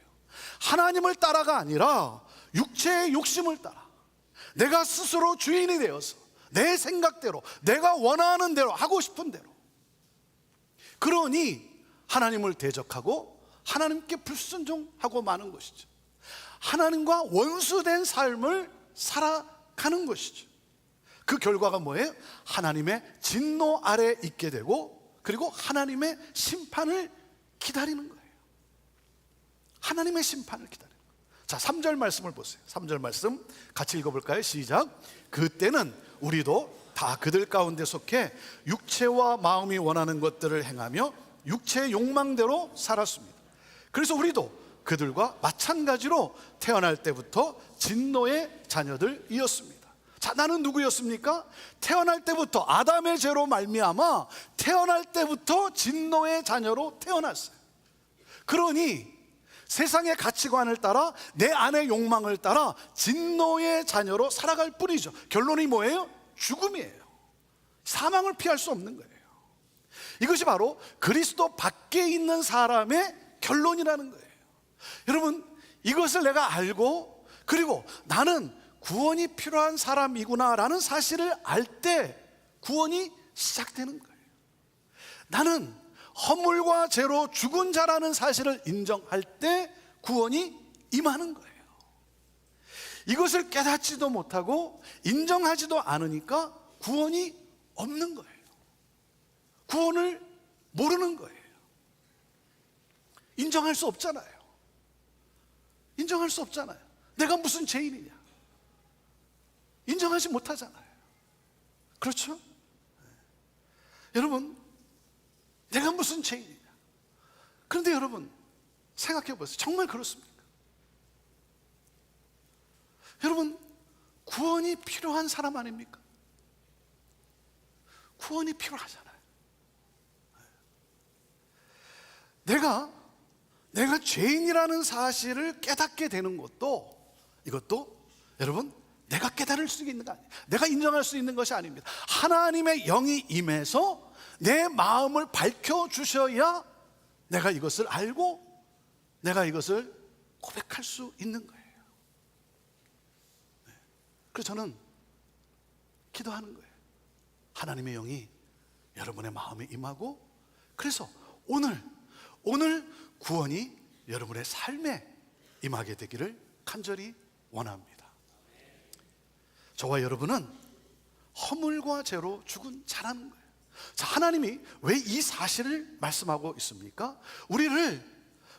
하나님을 따라가 아니라 육체의 욕심을 따라 내가 스스로 주인이 되어서 내 생각대로, 내가 원하는 대로, 하고 싶은 대로, 그러니 하나님을 대적하고 하나님께 불순종하고 마는 것이죠. 하나님과 원수된 삶을 살아가는 것이죠. 그 결과가 뭐예요? 하나님의 진노 아래 있게 되고, 그리고 하나님의 심판을 기다리는 거예요. 하나님의 심판을 기다리는 거예요. 자, 3절 말씀을 보세요. 3절 말씀 같이 읽어볼까요? 시작. 그때는 우리도 다 그들 가운데 속해 육체와 마음이 원하는 것들을 행하며 육체의 욕망대로 살았습니다. 그래서 우리도 그들과 마찬가지로 태어날 때부터 진노의 자녀들이었습니다. 자, 나는 누구였습니까? 태어날 때부터 아담의 죄로 말미암아 태어날 때부터 진노의 자녀로 태어났어요. 그러니 세상의 가치관을 따라 내 안의 욕망을 따라 진노의 자녀로 살아갈 뿐이죠. 결론이 뭐예요? 죽음이에요. 사망을 피할 수 없는 거예요. 이것이 바로 그리스도 밖에 있는 사람의 결론이라는 거예요. 여러분, 이것을 내가 알고, 그리고 나는 구원이 필요한 사람이구나라는 사실을 알 때 구원이 시작되는 거예요. 나는 허물과 죄로 죽은 자라는 사실을 인정할 때 구원이 임하는 거예요. 이것을 깨닫지도 못하고 인정하지도 않으니까 구원이 없는 거예요. 구원을 모르는 거예요. 인정할 수 없잖아요. 인정할 수 없잖아요. 내가 무슨 죄인이냐? 인정하지 못하잖아요. 그렇죠? 여러분, 내가 무슨 죄인이냐? 그런데 여러분, 생각해 보세요. 정말 그렇습니까? 여러분, 구원이 필요한 사람 아닙니까? 구원이 필요하잖아요. 내가 죄인이라는 사실을 깨닫게 되는 것도, 이것도 여러분, 내가 깨달을 수 있는 거 아니에요. 내가 인정할 수 있는 것이 아닙니다. 하나님의 영이 임해서 내 마음을 밝혀주셔야 내가 이것을 알고 내가 이것을 고백할 수 있는 거예요. 그래서 저는 기도하는 거예요. 하나님의 영이 여러분의 마음에 임하고, 그래서 오늘 구원이 여러분의 삶에 임하게 되기를 간절히 원합니다. 저와 여러분은 허물과 죄로 죽은 자라는 거예요. 자, 하나님이 왜 이 사실을 말씀하고 있습니까?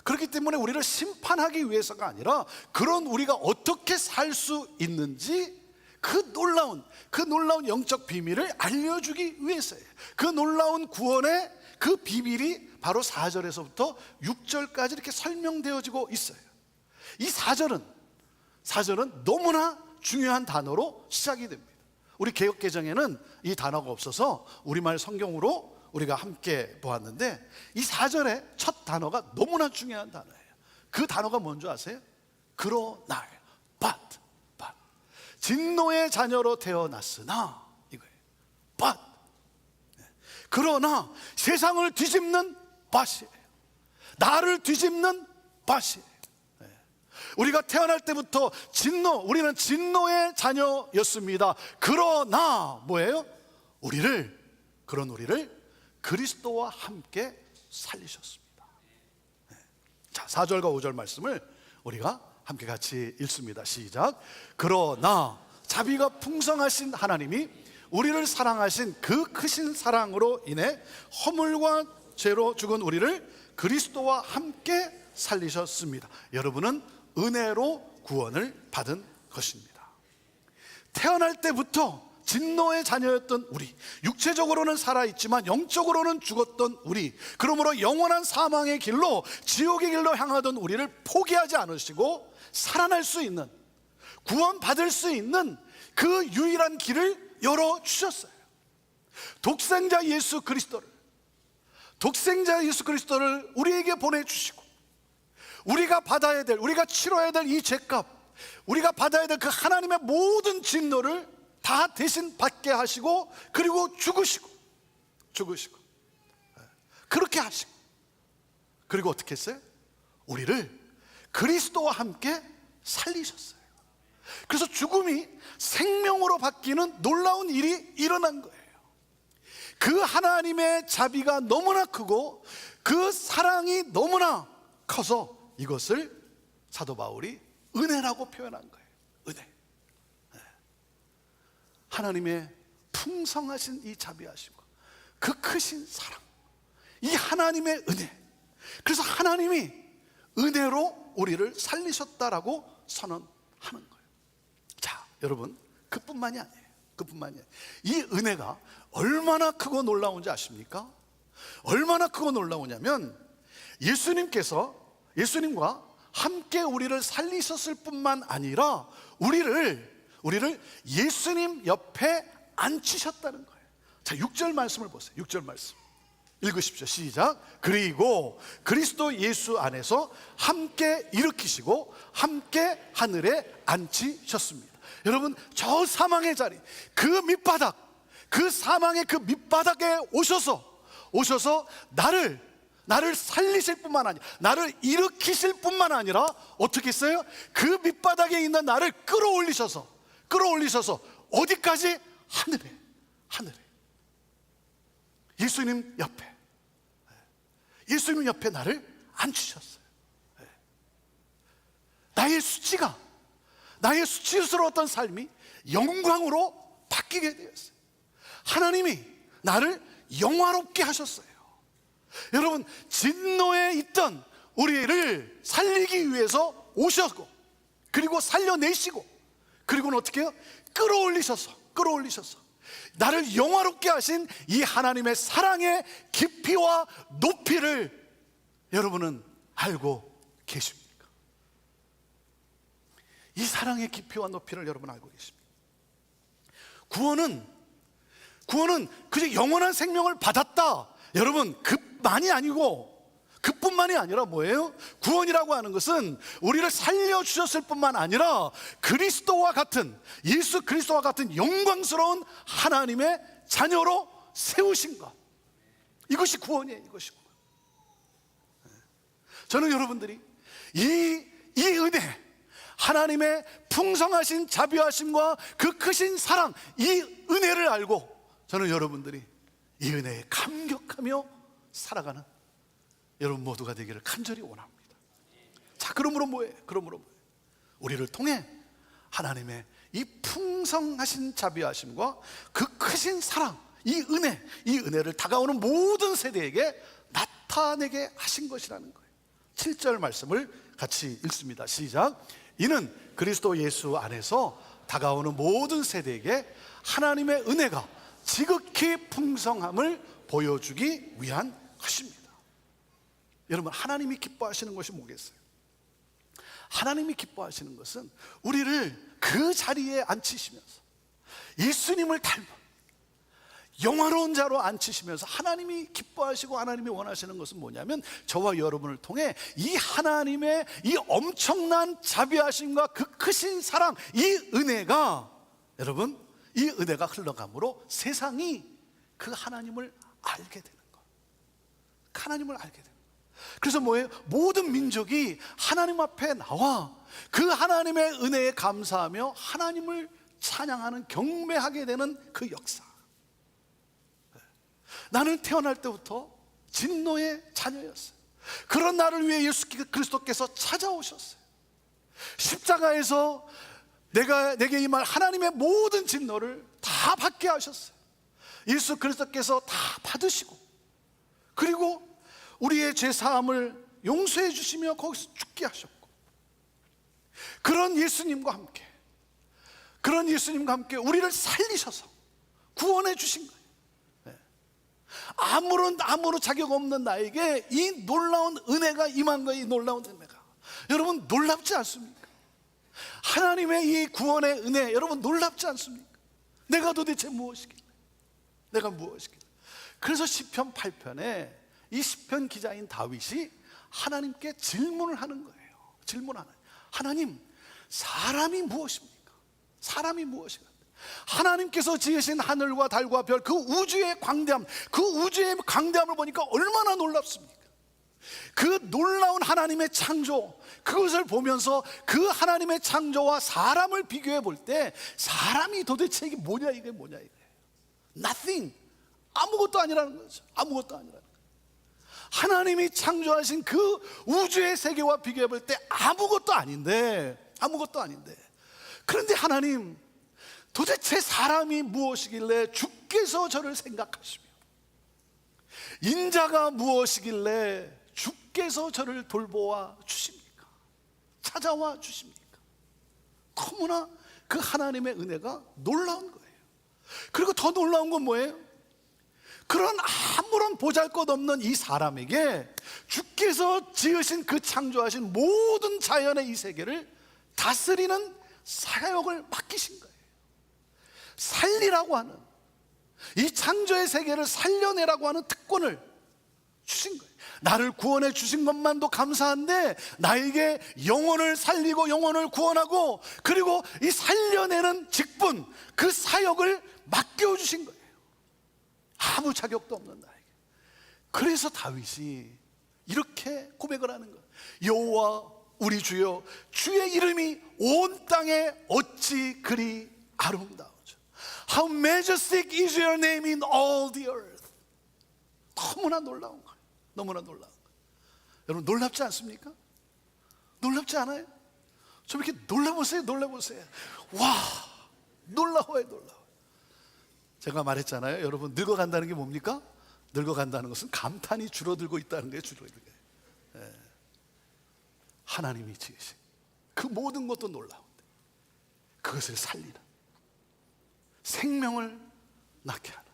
그렇기 때문에 우리를 심판하기 위해서가 아니라 그런 우리가 어떻게 살 수 있는지 그 놀라운 영적 비밀을 알려주기 위해서예요. 그 놀라운 구원의 그 비밀이 바로 4절에서부터 6절까지 이렇게 설명되어지고 있어요. 이 4절은 너무나 중요한 단어로 시작이 됩니다. 우리 개역개정에는 이 단어가 없어서 우리말 성경으로 우리가 함께 보았는데, 이 4절의 첫 단어가 너무나 중요한 단어예요. 그 단어가 뭔지 아세요? 그러나, but. 진노의 자녀로 태어났으나, 이거예요. but. 그러나 세상을 뒤집는 but이에요. 나를 뒤집는 but이에요. 우리가 태어날 때부터 우리는 진노의 자녀였습니다. 그러나 뭐예요? 그런 우리를 그리스도와 함께 살리셨습니다. 자, 4절과 5절 말씀을 우리가 함께 같이 읽습니다. 시작. 그러나 자비가 풍성하신 하나님이 우리를 사랑하신 그 크신 사랑으로 인해 허물과 죄로 죽은 우리를 그리스도와 함께 살리셨습니다. 여러분은 은혜로 구원을 받은 것입니다. 태어날 때부터 진노의 자녀였던 우리, 육체적으로는 살아있지만 영적으로는 죽었던 우리, 그러므로 영원한 사망의 길로, 지옥의 길로 향하던 우리를 포기하지 않으시고 살아날 수 있는, 구원받을 수 있는 그 유일한 길을 열어주셨어요. 독생자 예수 그리스도를 우리에게 보내주시고, 우리가 받아야 될, 우리가 치러야 될 이 죄값, 우리가 받아야 될 그 하나님의 모든 진노를 다 대신 받게 하시고, 그리고 죽으시고 그렇게 하시고, 그리고 어떻게 했어요? 우리를 그리스도와 함께 살리셨어요. 그래서 죽음이 생명으로 바뀌는 놀라운 일이 일어난 거예요. 그 하나님의 자비가 너무나 크고 그 사랑이 너무나 커서 이것을 사도 바울이 은혜라고 표현한 거예요. 은혜. 하나님의 풍성하신 이 자비하심과 그 크신 사랑, 이 하나님의 은혜. 그래서 하나님이 은혜로 우리를 살리셨다라고 선언하는 거예요. 자, 여러분, 그뿐만이 아니에요. 이 은혜가 얼마나 크고 놀라운지 아십니까? 얼마나 크고 놀라우냐면, 예수님과 함께 우리를 살리셨을 뿐만 아니라 우리를 예수님 옆에 앉히셨다는 거예요. 자, 6절 말씀을 보세요. 6절 말씀 읽으십시오. 시작. 그리고 그리스도 예수 안에서 함께 일으키시고 함께 하늘에 앉히셨습니다. 여러분, 저 사망의 자리, 그 밑바닥, 그 사망의 그 밑바닥에 오셔서 나를 살리실 뿐만 아니라, 나를 일으키실 뿐만 아니라 어떻게 했어요? 그 밑바닥에 있는 나를 끌어올리셔서 어디까지? 하늘에. 예수님 옆에 나를 앉히셨어요. 나의 수치스러웠던 삶이 영광으로 바뀌게 되었어요. 하나님이 나를 영화롭게 하셨어요. 여러분, 진노에 있던 우리를 살리기 위해서 오셨고, 그리고 살려내시고, 그리고는 어떻게 해요? 끌어올리셔서 나를 영화롭게 하신 이 하나님의 사랑의 깊이와 높이를 여러분은 알고 계십니까? 이 사랑의 깊이와 높이를 여러분 알고 계십니까? 구원은 그저 영원한 생명을 받았다, 여러분, 그뿐만이 아니라 뭐예요? 구원이라고 하는 것은 우리를 살려주셨을 뿐만 아니라 예수 그리스도와 같은 영광스러운 하나님의 자녀로 세우신 것, 이것이 구원이에요. 저는 여러분들이 이 은혜, 하나님의 풍성하신 자비하심과 그 크신 사랑, 이 은혜를 알고 저는 여러분들이 이 은혜에 감격하며 살아가는 여러분 모두가 되기를 간절히 원합니다. 자, 그러므로 뭐예요? 우리를 통해 하나님의 이 풍성하신 자비하심과 그 크신 사랑, 이 은혜를 다가오는 모든 세대에게 나타내게 하신 것이라는 거예요. 7절 말씀을 같이 읽습니다. 시작. 이는 그리스도 예수 안에서 다가오는 모든 세대에게 하나님의 은혜가 지극히 풍성함을 보여주기 위한 것입니다. 여러분, 하나님이 기뻐하시는 것이 뭐겠어요? 하나님이 기뻐하시는 것은 우리를 그 자리에 앉히시면서 예수님을 닮은 영화로운 자로 앉히시면서 하나님이 기뻐하시고 하나님이 원하시는 것은 뭐냐면, 저와 여러분을 통해 이 하나님의 이 엄청난 자비하심과 그 크신 사랑, 이 은혜가, 여러분, 이 은혜가 흘러감으로 세상이 그 하나님을 알게 되는 것. 그래서 뭐예요? 모든 민족이 하나님 앞에 나와 그 하나님의 은혜에 감사하며 하나님을 찬양하는, 경배하게 되는 그 역사. 나는 태어날 때부터 진노의 자녀였어요. 그런 나를 위해 예수 그리스도께서 찾아오셨어요. 십자가에서 내게 임할 하나님의 모든 진노를 다 받게 하셨어요. 예수 그리스도께서 다 받으시고, 그리고 우리의 죄사함을 용서해 주시며 거기서 죽게 하셨고, 그런 예수님과 함께 우리를 살리셔서 구원해 주신 거예요. 아무런 자격 없는 나에게 이 놀라운 은혜가 임한 거예요. 이 놀라운 은혜가, 여러분, 놀랍지 않습니까? 하나님의 이 구원의 은혜, 여러분, 놀랍지 않습니까? 내가 도대체 무엇이길래, 내가 무엇이길래. 그래서 시편 8편에 이 시편 기자인 다윗이 하나님께 질문을 하는 거예요. 질문하는, 하나님, 사람이 무엇입니까? 사람이 무엇인가? 하나님께서 지으신 하늘과 달과 별, 그 우주의 광대함, 그 우주의 광대함을 보니까 얼마나 놀랍습니까? 그 놀라운 하나님의 창조, 그것을 보면서 그 하나님의 창조와 사람을 비교해 볼 때 사람이 도대체 이게 뭐냐, 이게 뭐냐, 이게 nothing, 아무것도 아니라는 거죠. 아무것도 아니라는 거예요. 하나님이 창조하신 그 우주의 세계와 비교해 볼 때 아무것도 아닌데, 아무것도 아닌데, 그런데 하나님, 도대체 사람이 무엇이길래 주께서 저를 생각하시며, 인자가 무엇이길래 주께서 저를 돌보아 주십니까? 찾아와 주십니까? 너무나 그 하나님의 은혜가 놀라운 거예요. 그리고 더 놀라운 건 뭐예요? 그런 아무런 보잘것없는 이 사람에게 주께서 지으신 그 창조하신 모든 자연의 이 세계를 다스리는 사역을 맡기신 거예요. 살리라고 하는, 이 창조의 세계를 살려내라고 하는 특권을 주신 거예요. 나를 구원해 주신 것만도 감사한데 나에게 영혼을 살리고 영혼을 구원하고, 그리고 이 살려내는 직분, 그 사역을 맡겨주신 거예요. 아무 자격도 없는 나에게. 그래서 다윗이 이렇게 고백을 하는 거예요. 여호와 우리 주여, 주의 이름이 온 땅에 어찌 그리 아름다우죠. How majestic is your name in all the earth. 너무나 놀라운 거예요. 너무나 놀라운 거예요. 여러분, 놀랍지 않습니까? 놀랍지 않아요? 좀 이렇게 놀라보세요. 놀라보세요. 와, 놀라워요. 놀라워요. 제가 말했잖아요. 여러분, 늙어간다는 게 뭡니까? 늙어간다는 것은 감탄이 줄어들고 있다는 거예요. 줄어들게. 예. 하나님이 지으신 그 모든 것도 놀라운데 그것을 살리는, 생명을 낳게 하는,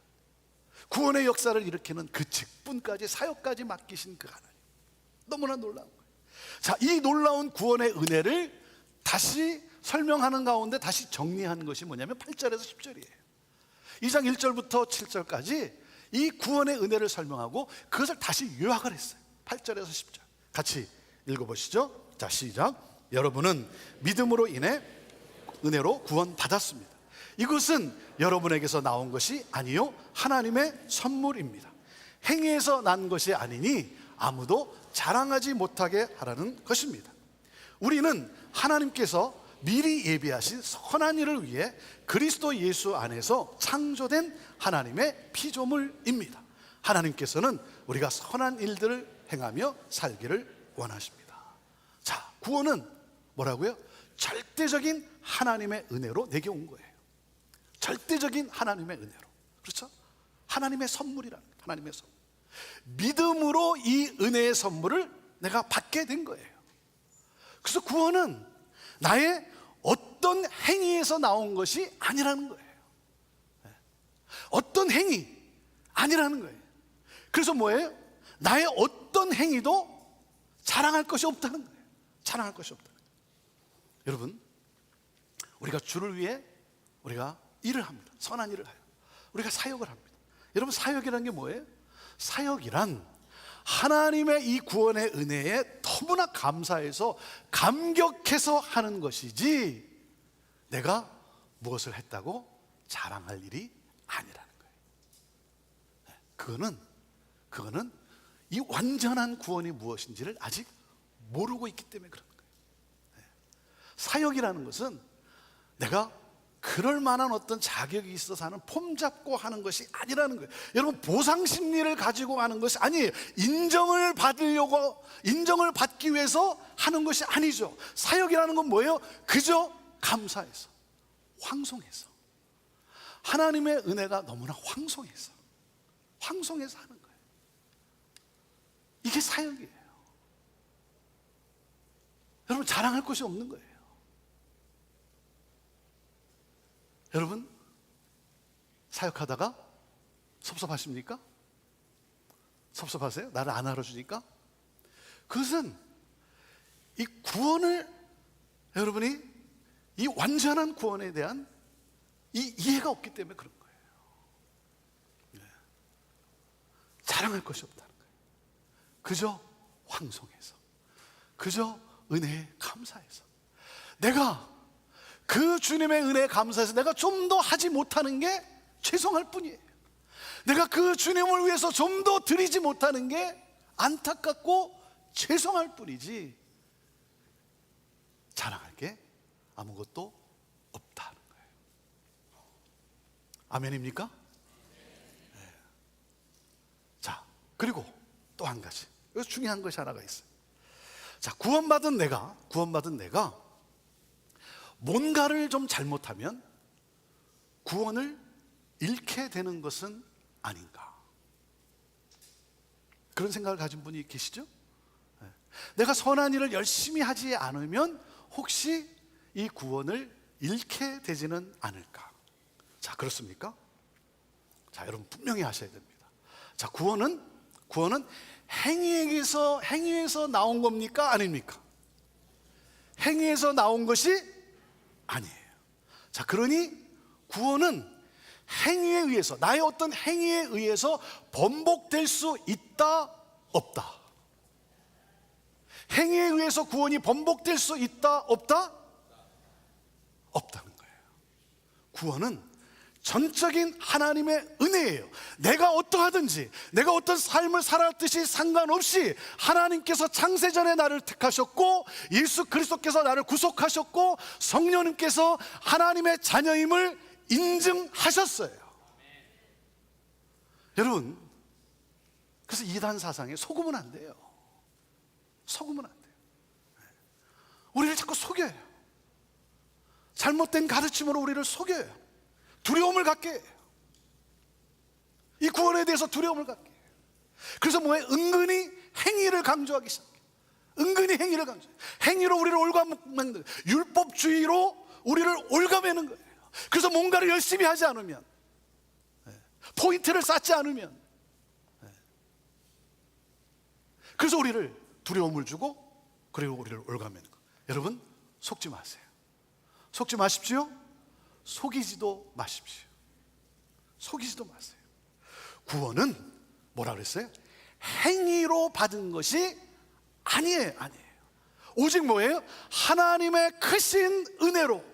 구원의 역사를 일으키는 그 직분까지, 사역까지 맡기신 그 하나님, 너무나 놀라운 거예요. 자, 이 놀라운 구원의 은혜를 다시 설명하는 가운데 다시 정리하는 것이 뭐냐면 8절에서 10절이에요 2장 1절부터 7절까지 이 구원의 은혜를 설명하고 그것을 다시 요약을 했어요. 8절에서 10절 같이 읽어보시죠. 자, 시작. 여러분은 믿음으로 인해 은혜로 구원받았습니다. 이것은 여러분에게서 나온 것이 아니요 하나님의 선물입니다. 행위에서 난 것이 아니니 아무도 자랑하지 못하게 하라는 것입니다. 우리는 하나님께서 미리 예비하신 선한 일을 위해 그리스도 예수 안에서 창조된 하나님의 피조물입니다. 하나님께서는 우리가 선한 일들을 행하며 살기를 원하십니다. 자, 구원은 뭐라고요? 절대적인 하나님의 은혜로 내게 온 거예요. 절대적인 하나님의 은혜로. 그렇죠? 하나님의 선물이라는 거예요. 하나님의 선물. 믿음으로 이 은혜의 선물을 내가 받게 된 거예요. 그래서 구원은 나의 어떤 행위에서 나온 것이 아니라는 거예요. 어떤 행위 아니라는 거예요. 그래서 뭐예요? 나의 어떤 행위도 자랑할 것이 없다는 거예요. 자랑할 것이 없다는 거예요. 여러분, 우리가 주를 위해 우리가 일을 합니다. 선한 일을 해요. 우리가 사역을 합니다. 여러분, 사역이라는 게 뭐예요? 사역이란 하나님의 이 구원의 은혜에 너무나 감사해서 감격해서 하는 것이지 내가 무엇을 했다고 자랑할 일이 아니라는 거예요. 그거는 이 완전한 구원이 무엇인지를 아직 모르고 있기 때문에 그런 거예요. 사역이라는 것은 내가 그럴 만한 어떤 자격이 있어서 하는, 폼 잡고 하는 것이 아니라는 거예요. 여러분, 보상 심리를 가지고 하는 것이 아니에요. 인정을 받으려고, 인정을 받기 위해서 하는 것이 아니죠. 사역이라는 건 뭐예요? 그저 감사해서, 황송해서, 하나님의 은혜가 너무나 황송해서 하는 거예요. 이게 사역이에요. 여러분, 자랑할 것이 없는 거예요. 여러분, 사역하다가 섭섭하십니까? 섭섭하세요? 나를 안 알아주니까? 그것은 이 구원을, 여러분이 이 완전한 구원에 대한 이 이해가 없기 때문에 그런 거예요. 자랑할 것이 없다는 거예요. 그저 황송해서, 그저 은혜에 감사해서, 내가 그 주님의 은혜에 감사해서 내가 좀 더 하지 못하는 게 죄송할 뿐이에요. 내가 그 주님을 위해서 좀 더 드리지 못하는 게 안타깝고 죄송할 뿐이지 자랑할 게 아무것도 없다는 거예요. 아멘입니까? 네. 자, 그리고 또 한 가지, 여기서 중요한 것이 하나가 있어요. 자, 구원받은 내가 뭔가를 좀 잘못하면 구원을 잃게 되는 것은 아닌가, 그런 생각을 가진 분이 계시죠? 네. 내가 선한 일을 열심히 하지 않으면 혹시 이 구원을 잃게 되지는 않을까? 자, 그렇습니까? 자, 여러분 분명히 하셔야 됩니다. 자, 구원은 행위에서 나온 겁니까? 아닙니까? 행위에서 나온 것이 아니에요. 자, 그러니 구원은 행위에 의해서, 나의 어떤 행위에 의해서 번복될 수 있다, 없다? 행위에 의해서 구원이 번복될 수 있다, 없다? 없다는 거예요. 구원은 전적인 하나님의 은혜예요. 내가 어떠하든지, 내가 어떤 삶을 살았듯이 상관없이 하나님께서 창세전에 나를 택하셨고, 예수 그리스도께서 나를 구속하셨고, 성령님께서 하나님의 자녀임을 인증하셨어요. 여러분, 그래서 이단 사상에 속으면 안 돼요. 속으면 안 돼요. 우리를 자꾸 속여요. 잘못된 가르침으로 우리를 속여요. 두려움을 갖게 해요. 이 구원에 대해서 두려움을 갖게 해요. 그래서 뭐예요? 은근히 행위를 강조하기 시작해요. 은근히 행위를 강조해요. 행위로 우리를 올가매는 거예요. 율법주의로 우리를 올가매는 거예요. 그래서 뭔가를 열심히 하지 않으면, 포인트를 쌓지 않으면, 그래서 우리를 두려움을 주고, 그리고 우리를 올가매는 거예요. 여러분, 속지 마세요. 속지 마십시오. 속이지도 마십시오. 속이지도 마세요. 구원은 뭐라 그랬어요? 행위로 받은 것이 아니에요. 오직 뭐예요? 하나님의 크신 은혜로.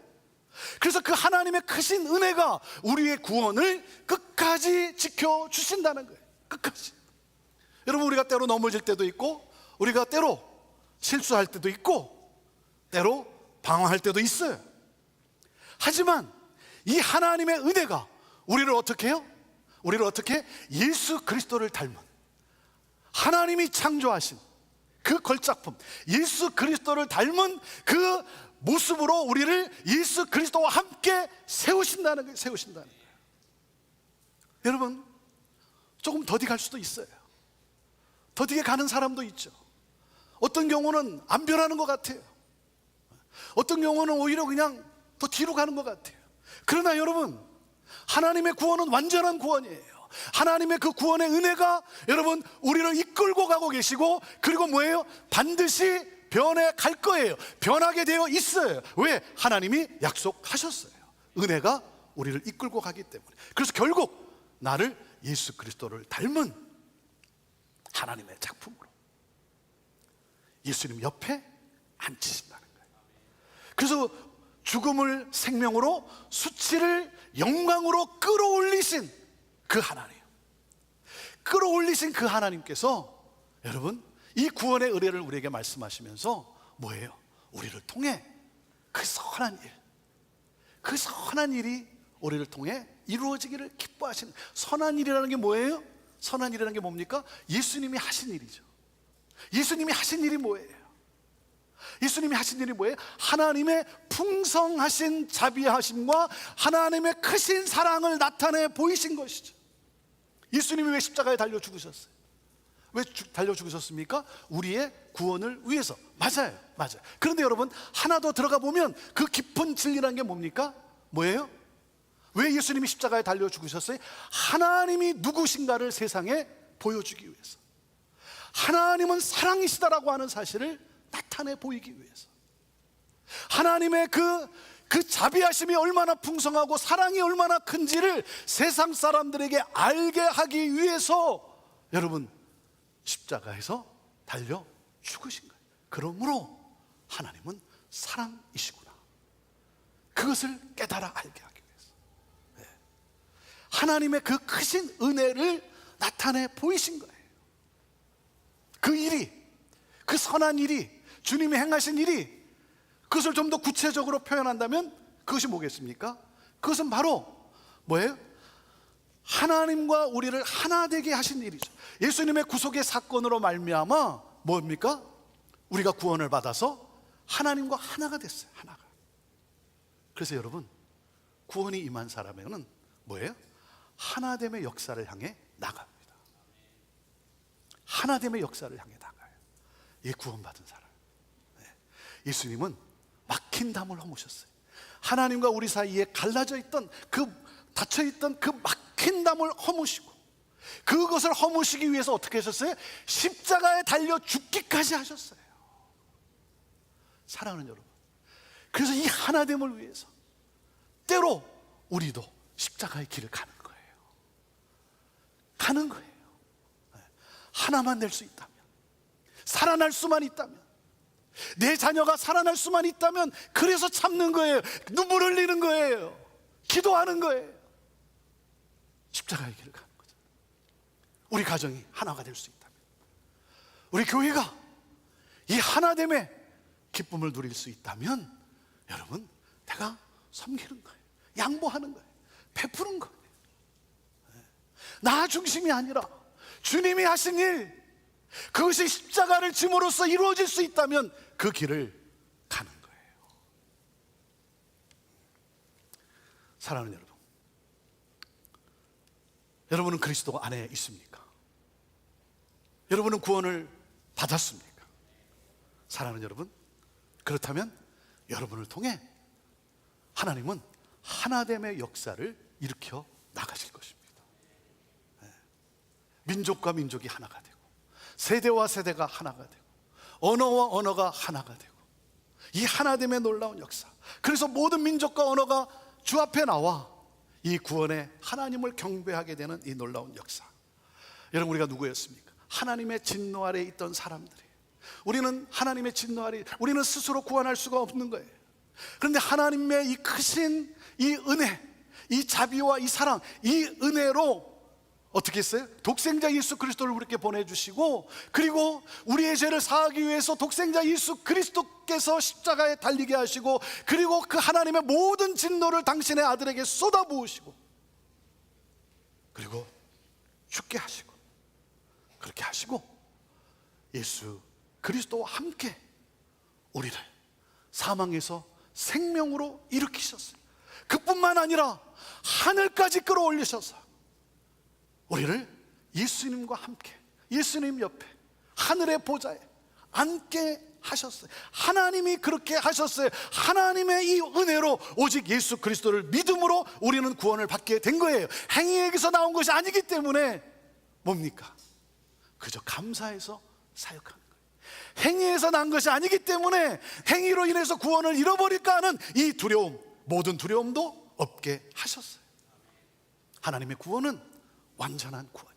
그래서 그 하나님의 크신 은혜가 우리의 구원을 끝까지 지켜주신다는 거예요. 끝까지. 여러분, 우리가 때로 넘어질 때도 있고, 우리가 때로 실수할 때도 있고, 때로 방황할 때도 있어요. 하지만 이 하나님의 은혜가 우리를 어떻게 해요? 우리를 어떻게? 예수 그리스도를 닮은, 하나님이 창조하신 그 걸작품 예수 그리스도를 닮은 그 모습으로 우리를 예수 그리스도와 함께 세우신다는 거예요. 여러분, 조금 더디 갈 수도 있어요. 더디게 가는 사람도 있죠. 어떤 경우는 안 변하는 것 같아요. 어떤 경우는 오히려 그냥 더 뒤로 가는 것 같아요. 그러나 여러분, 하나님의 구원은 완전한 구원이에요. 하나님의 그 구원의 은혜가 여러분 우리를 이끌고 가고 계시고, 그리고 뭐예요? 반드시 변해 갈 거예요. 변하게 되어 있어요. 왜? 하나님이 약속하셨어요. 은혜가 우리를 이끌고 가기 때문에. 그래서 결국 나를 예수 그리스도를 닮은 하나님의 작품으로 예수님 옆에 앉히신다는 거예요. 그래서 죽음을 생명으로, 수치를 영광으로 끌어올리신 그 하나님, 끌어올리신 그 하나님께서 여러분 이 구원의 의뢰를 우리에게 말씀하시면서 뭐예요? 우리를 통해 그 선한 일이 우리를 통해 이루어지기를 기뻐하시는. 선한 일이라는 게 뭐예요? 선한 일이라는 게 뭡니까? 예수님이 하신 일이죠. 예수님이 하신 일이 뭐예요? 예수님이 하신 일이 뭐예요? 하나님의 풍성하신 자비하심과 하나님의 크신 사랑을 나타내 보이신 것이죠. 예수님이 왜 십자가에 달려 죽으셨어요? 왜 달려 죽으셨습니까? 우리의 구원을 위해서. 맞아요. 그런데 여러분, 하나 더 들어가 보면 그 깊은 진리라는 게 뭡니까? 뭐예요? 왜 예수님이 십자가에 달려 죽으셨어요? 하나님이 누구신가를 세상에 보여주기 위해서. 하나님은 사랑이시다라고 하는 사실을 나타내 보이기 위해서. 하나님의 그 자비하심이 얼마나 풍성하고 사랑이 얼마나 큰지를 세상 사람들에게 알게 하기 위해서 여러분 십자가에서 달려 죽으신 거예요. 그러므로 하나님은 사랑이시구나, 그것을 깨달아 알게 하기 위해서 하나님의 그 크신 은혜를 나타내 보이신 거예요. 그 일이, 그 선한 일이, 주님이 행하신 일이, 그것을 좀 더 구체적으로 표현한다면 그것이 뭐겠습니까? 그것은 바로 뭐예요? 하나님과 우리를 하나 되게 하신 일이죠. 예수님의 구속의 사건으로 말미암아 뭡니까? 우리가 구원을 받아서 하나님과 하나가 됐어요. 하나가. 그래서 여러분, 구원이 임한 사람에게는 뭐예요? 하나됨의 역사를 향해 나갑니다. 하나됨의 역사를 향해 나가요. 이 구원받은 사람. 예수님은 막힌 담을 허무셨어요. 하나님과 우리 사이에 갈라져 있던, 그 닫혀 있던 그 막힌 담을 허무시고, 그것을 허무시기 위해서 어떻게 하셨어요? 십자가에 달려 죽기까지 하셨어요. 사랑하는 여러분, 그래서 이 하나됨을 위해서 때로 우리도 십자가의 길을 가는 거예요. 가는 거예요. 하나만 낼 수 있다면, 살아날 수만 있다면, 내 자녀가 살아날 수만 있다면, 그래서 참는 거예요. 눈물 흘리는 거예요. 기도하는 거예요. 십자가의 길을 가는 거죠. 우리 가정이 하나가 될 수 있다면, 우리 교회가 이 하나됨의 기쁨을 누릴 수 있다면, 여러분, 내가 섬기는 거예요. 양보하는 거예요. 베푸는 거예요. 나 중심이 아니라 주님이 하신 일, 그것이 십자가를 짐으로써 이루어질 수 있다면 그 길을 가는 거예요. 사랑하는 여러분, 여러분은 그리스도 안에 있습니까? 여러분은 구원을 받았습니까? 사랑하는 여러분, 그렇다면 여러분을 통해 하나님은 하나됨의 역사를 일으켜 나가실 것입니다. 민족과 민족이 하나가 되고, 세대와 세대가 하나가 되고, 언어와 언어가 하나가 되고, 이 하나됨의 놀라운 역사. 그래서 모든 민족과 언어가 주 앞에 나와 이 구원의 하나님을 경배하게 되는 이 놀라운 역사. 여러분, 우리가 누구였습니까? 하나님의 진노 아래에 있던 사람들이에요. 우리는 하나님의 진노 아래, 우리는 스스로 구원할 수가 없는 거예요. 그런데 하나님의 이 크신 이 은혜, 이 자비와 이 사랑, 이 은혜로 어떻게 했어요? 독생자 예수 그리스도를 우리에게 보내주시고, 그리고 우리의 죄를 사하기 위해서 독생자 예수 그리스도께서 십자가에 달리게 하시고, 그리고 그 하나님의 모든 진노를 당신의 아들에게 쏟아부으시고, 그리고 죽게 하시고, 그렇게 하시고 예수 그리스도와 함께 우리를 사망에서 생명으로 일으키셨어요. 그뿐만 아니라 하늘까지 끌어올리셔서 우리를 예수님과 함께, 예수님 옆에 하늘의 보좌에 앉게 하셨어요. 하나님이 그렇게 하셨어요. 하나님의 이 은혜로 오직 예수 그리스도를 믿음으로 우리는 구원을 받게 된 거예요. 행위에게서 나온 것이 아니기 때문에 뭡니까? 그저 감사해서 사역하는 거예요. 행위에서 난 것이 아니기 때문에 행위로 인해서 구원을 잃어버릴까 하는 이 두려움, 모든 두려움도 없게 하셨어요. 하나님의 구원은 완전한 구원,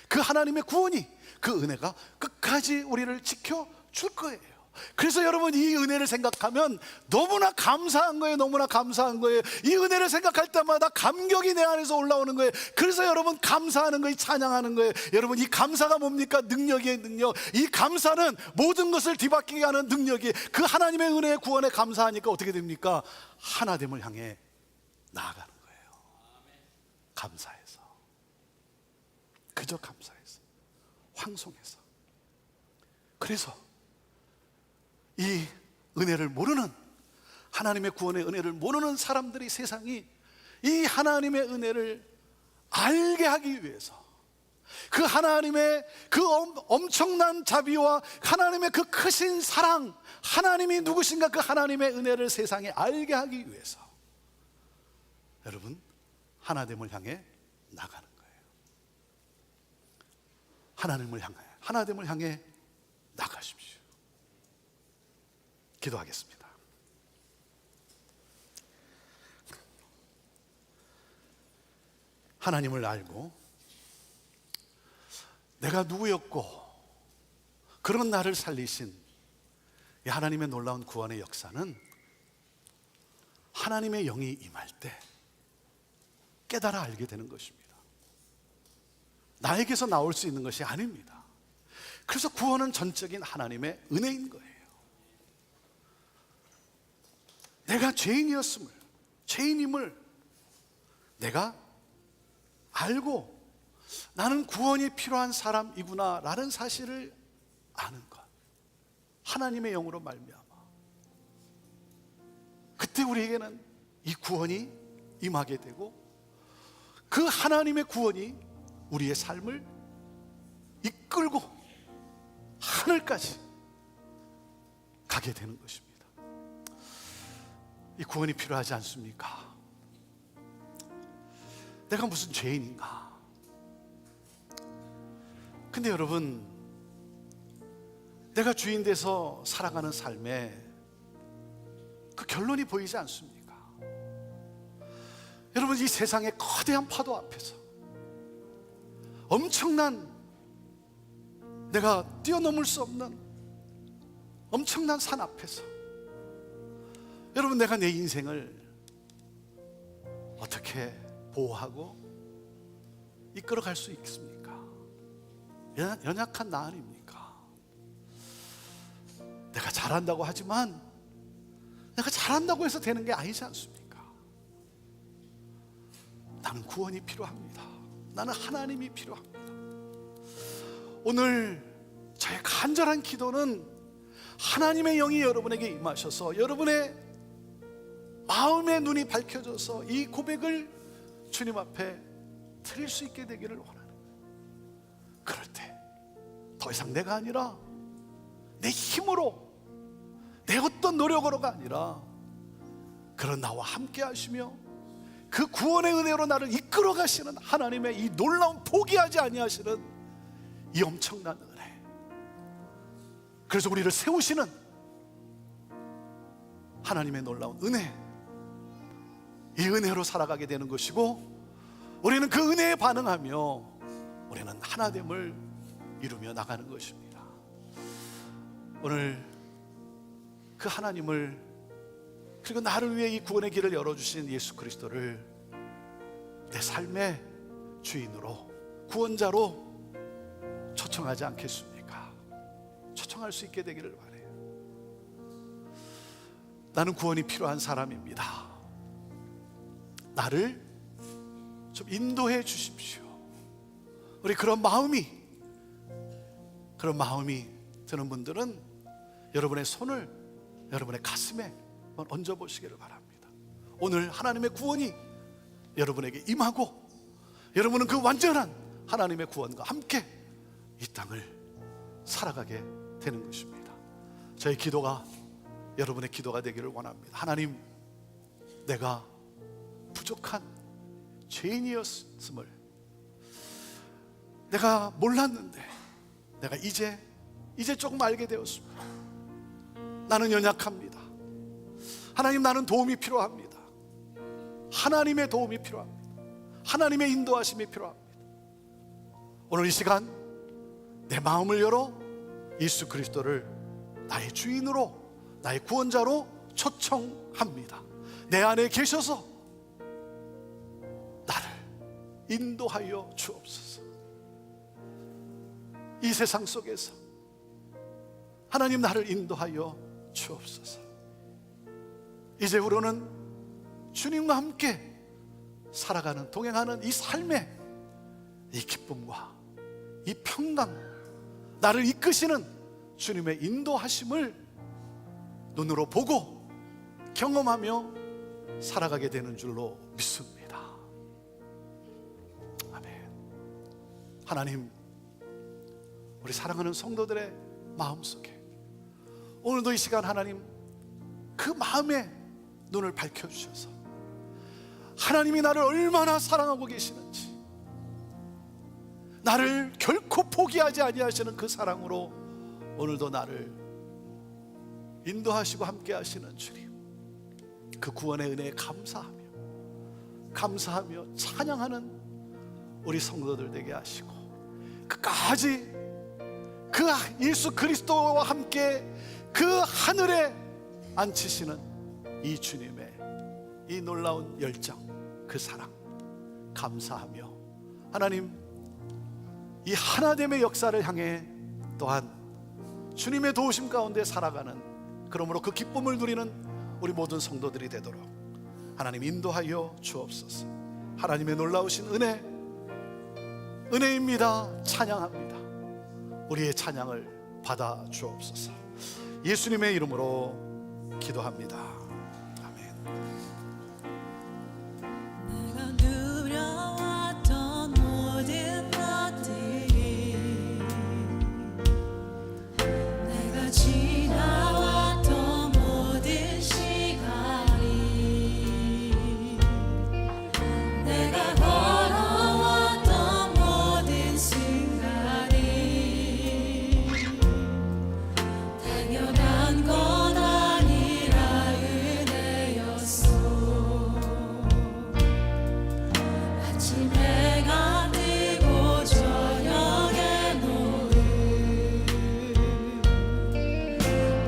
그 하나님의 구원이, 그 은혜가 끝까지 우리를 지켜줄 거예요. 그래서 여러분, 이 은혜를 생각하면 너무나 감사한 거예요. 너무나 감사한 거예요. 이 은혜를 생각할 때마다 감격이 내 안에서 올라오는 거예요. 그래서 여러분, 감사하는 거예요. 찬양하는 거예요. 여러분, 이 감사가 뭡니까? 능력이에요. 능력. 이 감사는 모든 것을 뒤바뀌게 하는 능력이, 그 하나님의 은혜의 구원에 감사하니까 어떻게 됩니까? 하나됨을 향해 나아가는 거예요. 감사해서, 그저 감사해서, 황송해서. 그래서 이 은혜를 모르는, 하나님의 구원의 은혜를 모르는 사람들이, 세상이 이 하나님의 은혜를 알게 하기 위해서, 그 하나님의 그 엄청난 자비와 하나님의 그 크신 사랑, 하나님이 누구신가, 그 하나님의 은혜를 세상에 알게 하기 위해서 여러분, 하나됨을 향해 나가는 거예요. 하나됨을 향해 나가십시오. 기도하겠습니다. 하나님을 알고 내가 누구였고 그런 나를 살리신 이 하나님의 놀라운 구원의 역사는 하나님의 영이 임할 때 깨달아 알게 되는 것입니다. 나에게서 나올 수 있는 것이 아닙니다. 그래서 구원은 전적인 하나님의 은혜인 거예요. 내가 죄인임을 내가 알고 나는 구원이 필요한 사람이구나 라는 사실을 아는 것, 하나님의 영으로 말미암아 그때 우리에게는 이 구원이 임하게 되고 그 하나님의 구원이 우리의 삶을 이끌고 하늘까지 가게 되는 것입니다. 이 구원이 필요하지 않습니까? 내가 무슨 죄인인가? 근데 여러분, 내가 주인 돼서 살아가는 삶에 그 결론이 보이지 않습니까? 여러분, 이 세상의 거대한 파도 앞에서 엄청난, 내가 뛰어넘을 수 없는 엄청난 산 앞에서 여러분, 내가 내 인생을 어떻게 보호하고 이끌어갈 수 있습니까? 연약한 나 아닙니까? 내가 잘한다고 하지만 내가 잘한다고 해서 되는 게 아니지 않습니까? 나는 구원이 필요합니다. 나는 하나님이 필요합니다. 오늘 저의 간절한 기도는 하나님의 영이 여러분에게 임하셔서 여러분의 마음의 눈이 밝혀져서 이 고백을 주님 앞에 드릴 수 있게 되기를 원하는 거예요. 그럴 때 더 이상 내가 아니라 내 힘으로, 내 어떤 노력으로가 아니라 그런 나와 함께 하시며 그 구원의 은혜로 나를 이끌어 가시는 하나님의 이 놀라운 포기하지 아니하시는 이 엄청난 은혜, 그래서 우리를 세우시는 하나님의 놀라운 은혜, 이 은혜로 살아가게 되는 것이고 우리는 그 은혜에 반응하며 우리는 하나됨을 이루며 나가는 것입니다. 오늘 그 하나님을, 그리고 나를 위해 이 구원의 길을 열어주신 예수 그리스도를 내 삶의 주인으로, 구원자로 초청하지 않겠습니까? 초청할 수 있게 되기를 바라요. 나는 구원이 필요한 사람입니다. 나를 좀 인도해 주십시오. 우리 그런 마음이 드는 분들은 여러분의 손을 여러분의 가슴에 한번 얹어보시기를 바랍니다. 오늘 하나님의 구원이 여러분에게 임하고 여러분은 그 완전한 하나님의 구원과 함께 이 땅을 살아가게 되는 것입니다. 저의 기도가 여러분의 기도가 되기를 원합니다. 하나님, 내가 부족한 죄인이었음을 내가 몰랐는데 내가 이제 조금 알게 되었습니다. 나는 연약합니다. 하나님, 나는 도움이 필요합니다. 하나님의 도움이 필요합니다. 하나님의 인도하심이 필요합니다. 오늘 이 시간 내 마음을 열어 예수 그리스도를 나의 주인으로, 나의 구원자로 초청합니다. 내 안에 계셔서 나를 인도하여 주옵소서. 이 세상 속에서 하나님, 나를 인도하여 주옵소서. 이제부로는 주님과 함께 살아가는, 동행하는 이 삶의 이 기쁨과 이 평강, 나를 이끄시는 주님의 인도하심을 눈으로 보고 경험하며 살아가게 되는 줄로 믿습니다. 아멘. 하나님, 우리 사랑하는 성도들의 마음속에 오늘도 이 시간 하나님 그 마음의 눈을 밝혀주셔서 하나님이 나를 얼마나 사랑하고 계시는지, 나를 결코 포기하지 아니하시는 그 사랑으로 오늘도 나를 인도하시고 함께 하시는 주님, 그 구원의 은혜에 감사하며 찬양하는 우리 성도들 되게 하시고 끝까지 그 예수 그리스도와 함께 그 하늘에 앉히시는 이 주님의 이 놀라운 열정, 그 사랑 감사하며, 하나님 이 하나됨의 역사를 향해 또한 주님의 도우심 가운데 살아가는, 그러므로 그 기쁨을 누리는 우리 모든 성도들이 되도록 하나님 인도하여 주옵소서. 하나님의 놀라우신 은혜입니다. 찬양합니다. 우리의 찬양을 받아 주옵소서. 예수님의 이름으로 기도합니다. 아멘. 내가 누려왔던 모든 것들이, 내가 지나왔던 모든 시간이, 내가 걸어왔던 모든 순간이 당연한 건 아니라 은혜였어. 아침 해가 뜨고 저녁에 노을,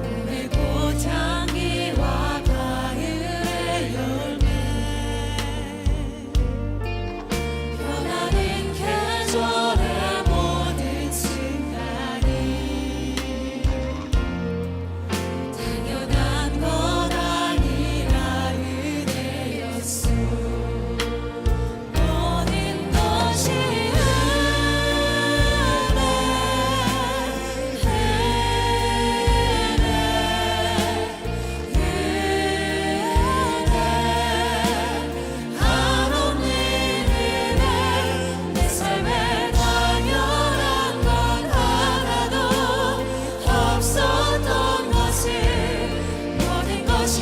봄의 꽃향기와 가을의 열매, 변하는 계절의 모든 순간이 당연한 건 아니라 은혜였어. 모든 것이 한없는 은혜, 내 삶에 당연한 건 하나도 없었던 것을, 모든 것이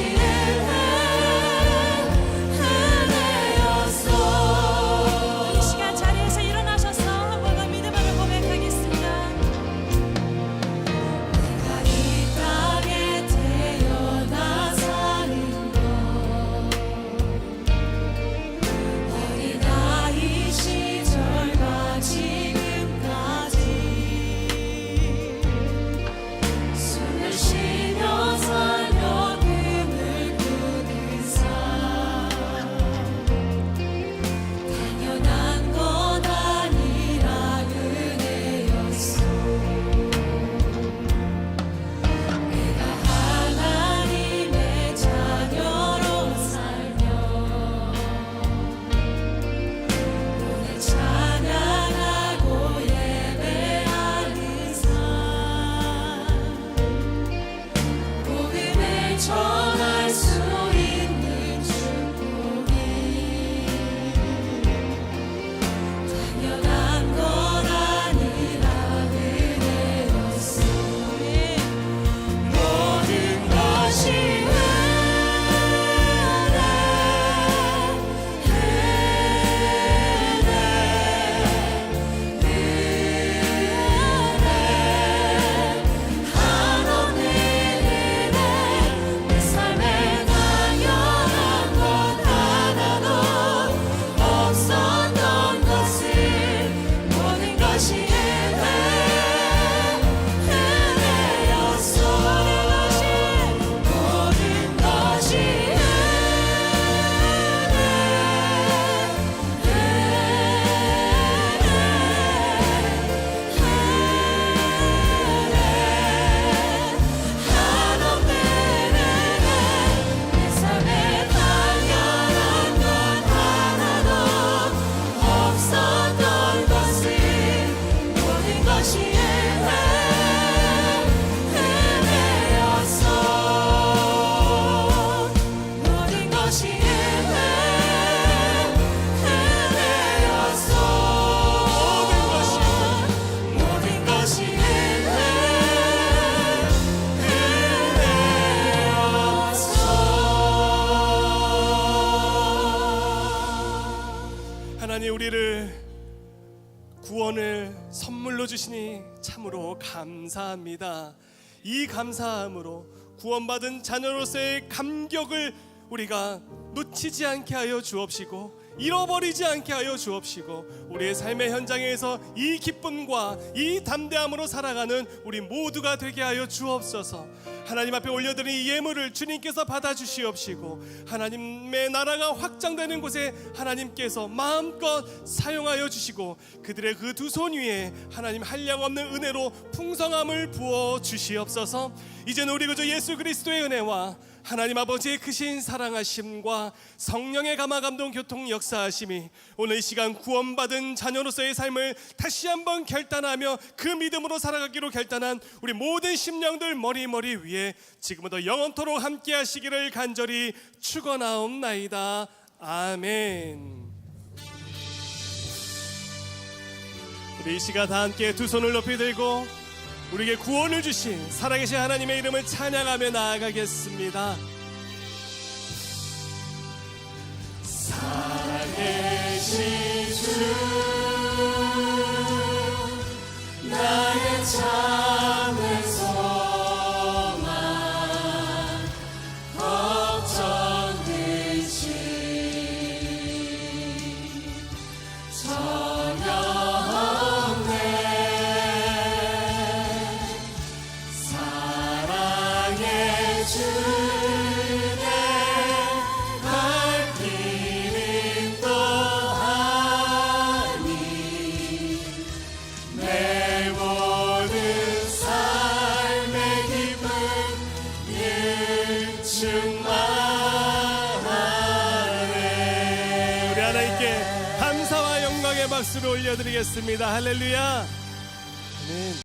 은혜였어. 이 시간 자리에서 일어나셔서 한 번 더 믿음으로 고백하겠습니다. 내가 이 땅에 태어나 사는 것, 어린아이 시절과 지금까지 숨을 쉬며 살며 꿈을 꾸는 삶, 당연한 건 아니라 은혜였어. 내가 하나님의 자녀로 살며 오늘 찬양하고 예배하는 삶, 복음을 전할 수 있는 축복이 당연한 건 아니라 은혜였어. 모든 것이 한없는 은혜, 내 삶에 당연한 건 하나도 없었던 것을, 모든 것이 은혜였어. 모든 것이 한없는 은혜, 내 삶에 당연한 건 하나도 없었던 것을, 모든 것이 은혜였어. 모든 것이 은혜였어. 모든 것이 은혜였어. 하나님, 우리를 구원을 선물로 주시니 참으로 감사합니다. 이 감사함으로 구원받은 자녀로서의 감격을 우리가 놓치지 않게 하여 주옵시고, 잃어버리지 않게 하여 주옵시고 우리의 삶의 현장에서 이 기쁨과 이 담대함으로 살아가는 우리 모두가 되게 하여 주옵소서. 하나님 앞에 올려드린 이 예물을 주님께서 받아주시옵시고 하나님의 나라가 확장되는 곳에 하나님께서 마음껏 사용하여 주시고 그들의 그 두 손 위에 하나님 한량없는 은혜로 풍성함을 부어 주시옵소서. 이제는 우리 구주 예수 그리스도의 은혜와 하나님 아버지의 크신 사랑하심과 성령의 감화 감동 교통 역사하심이 오늘 이 시간 구원받은 자녀로서의 삶을 다시 한번 결단하며 그 믿음으로 살아가기로 결단한 우리 모든 심령들 머리 위에 지금부터 영원토록 함께 하시기를 간절히 축원하옵나이다. 아멘. 우리 이 시간 다 함께 두 손을 높이 들고 우리에게 구원을 주신 살아계신 하나님의 이름을 찬양하며 나아가겠습니다. 살아계신 주 나의 참을 소망 걱정 근심 전혀 없네. 사랑의 주내 갈 길은 또하니 내 모든 삶의 기쁨 일충만하네. 우리 하나님께 감사와 영광의 박수를 올려드리겠습니다. 할렐루야. 아멘.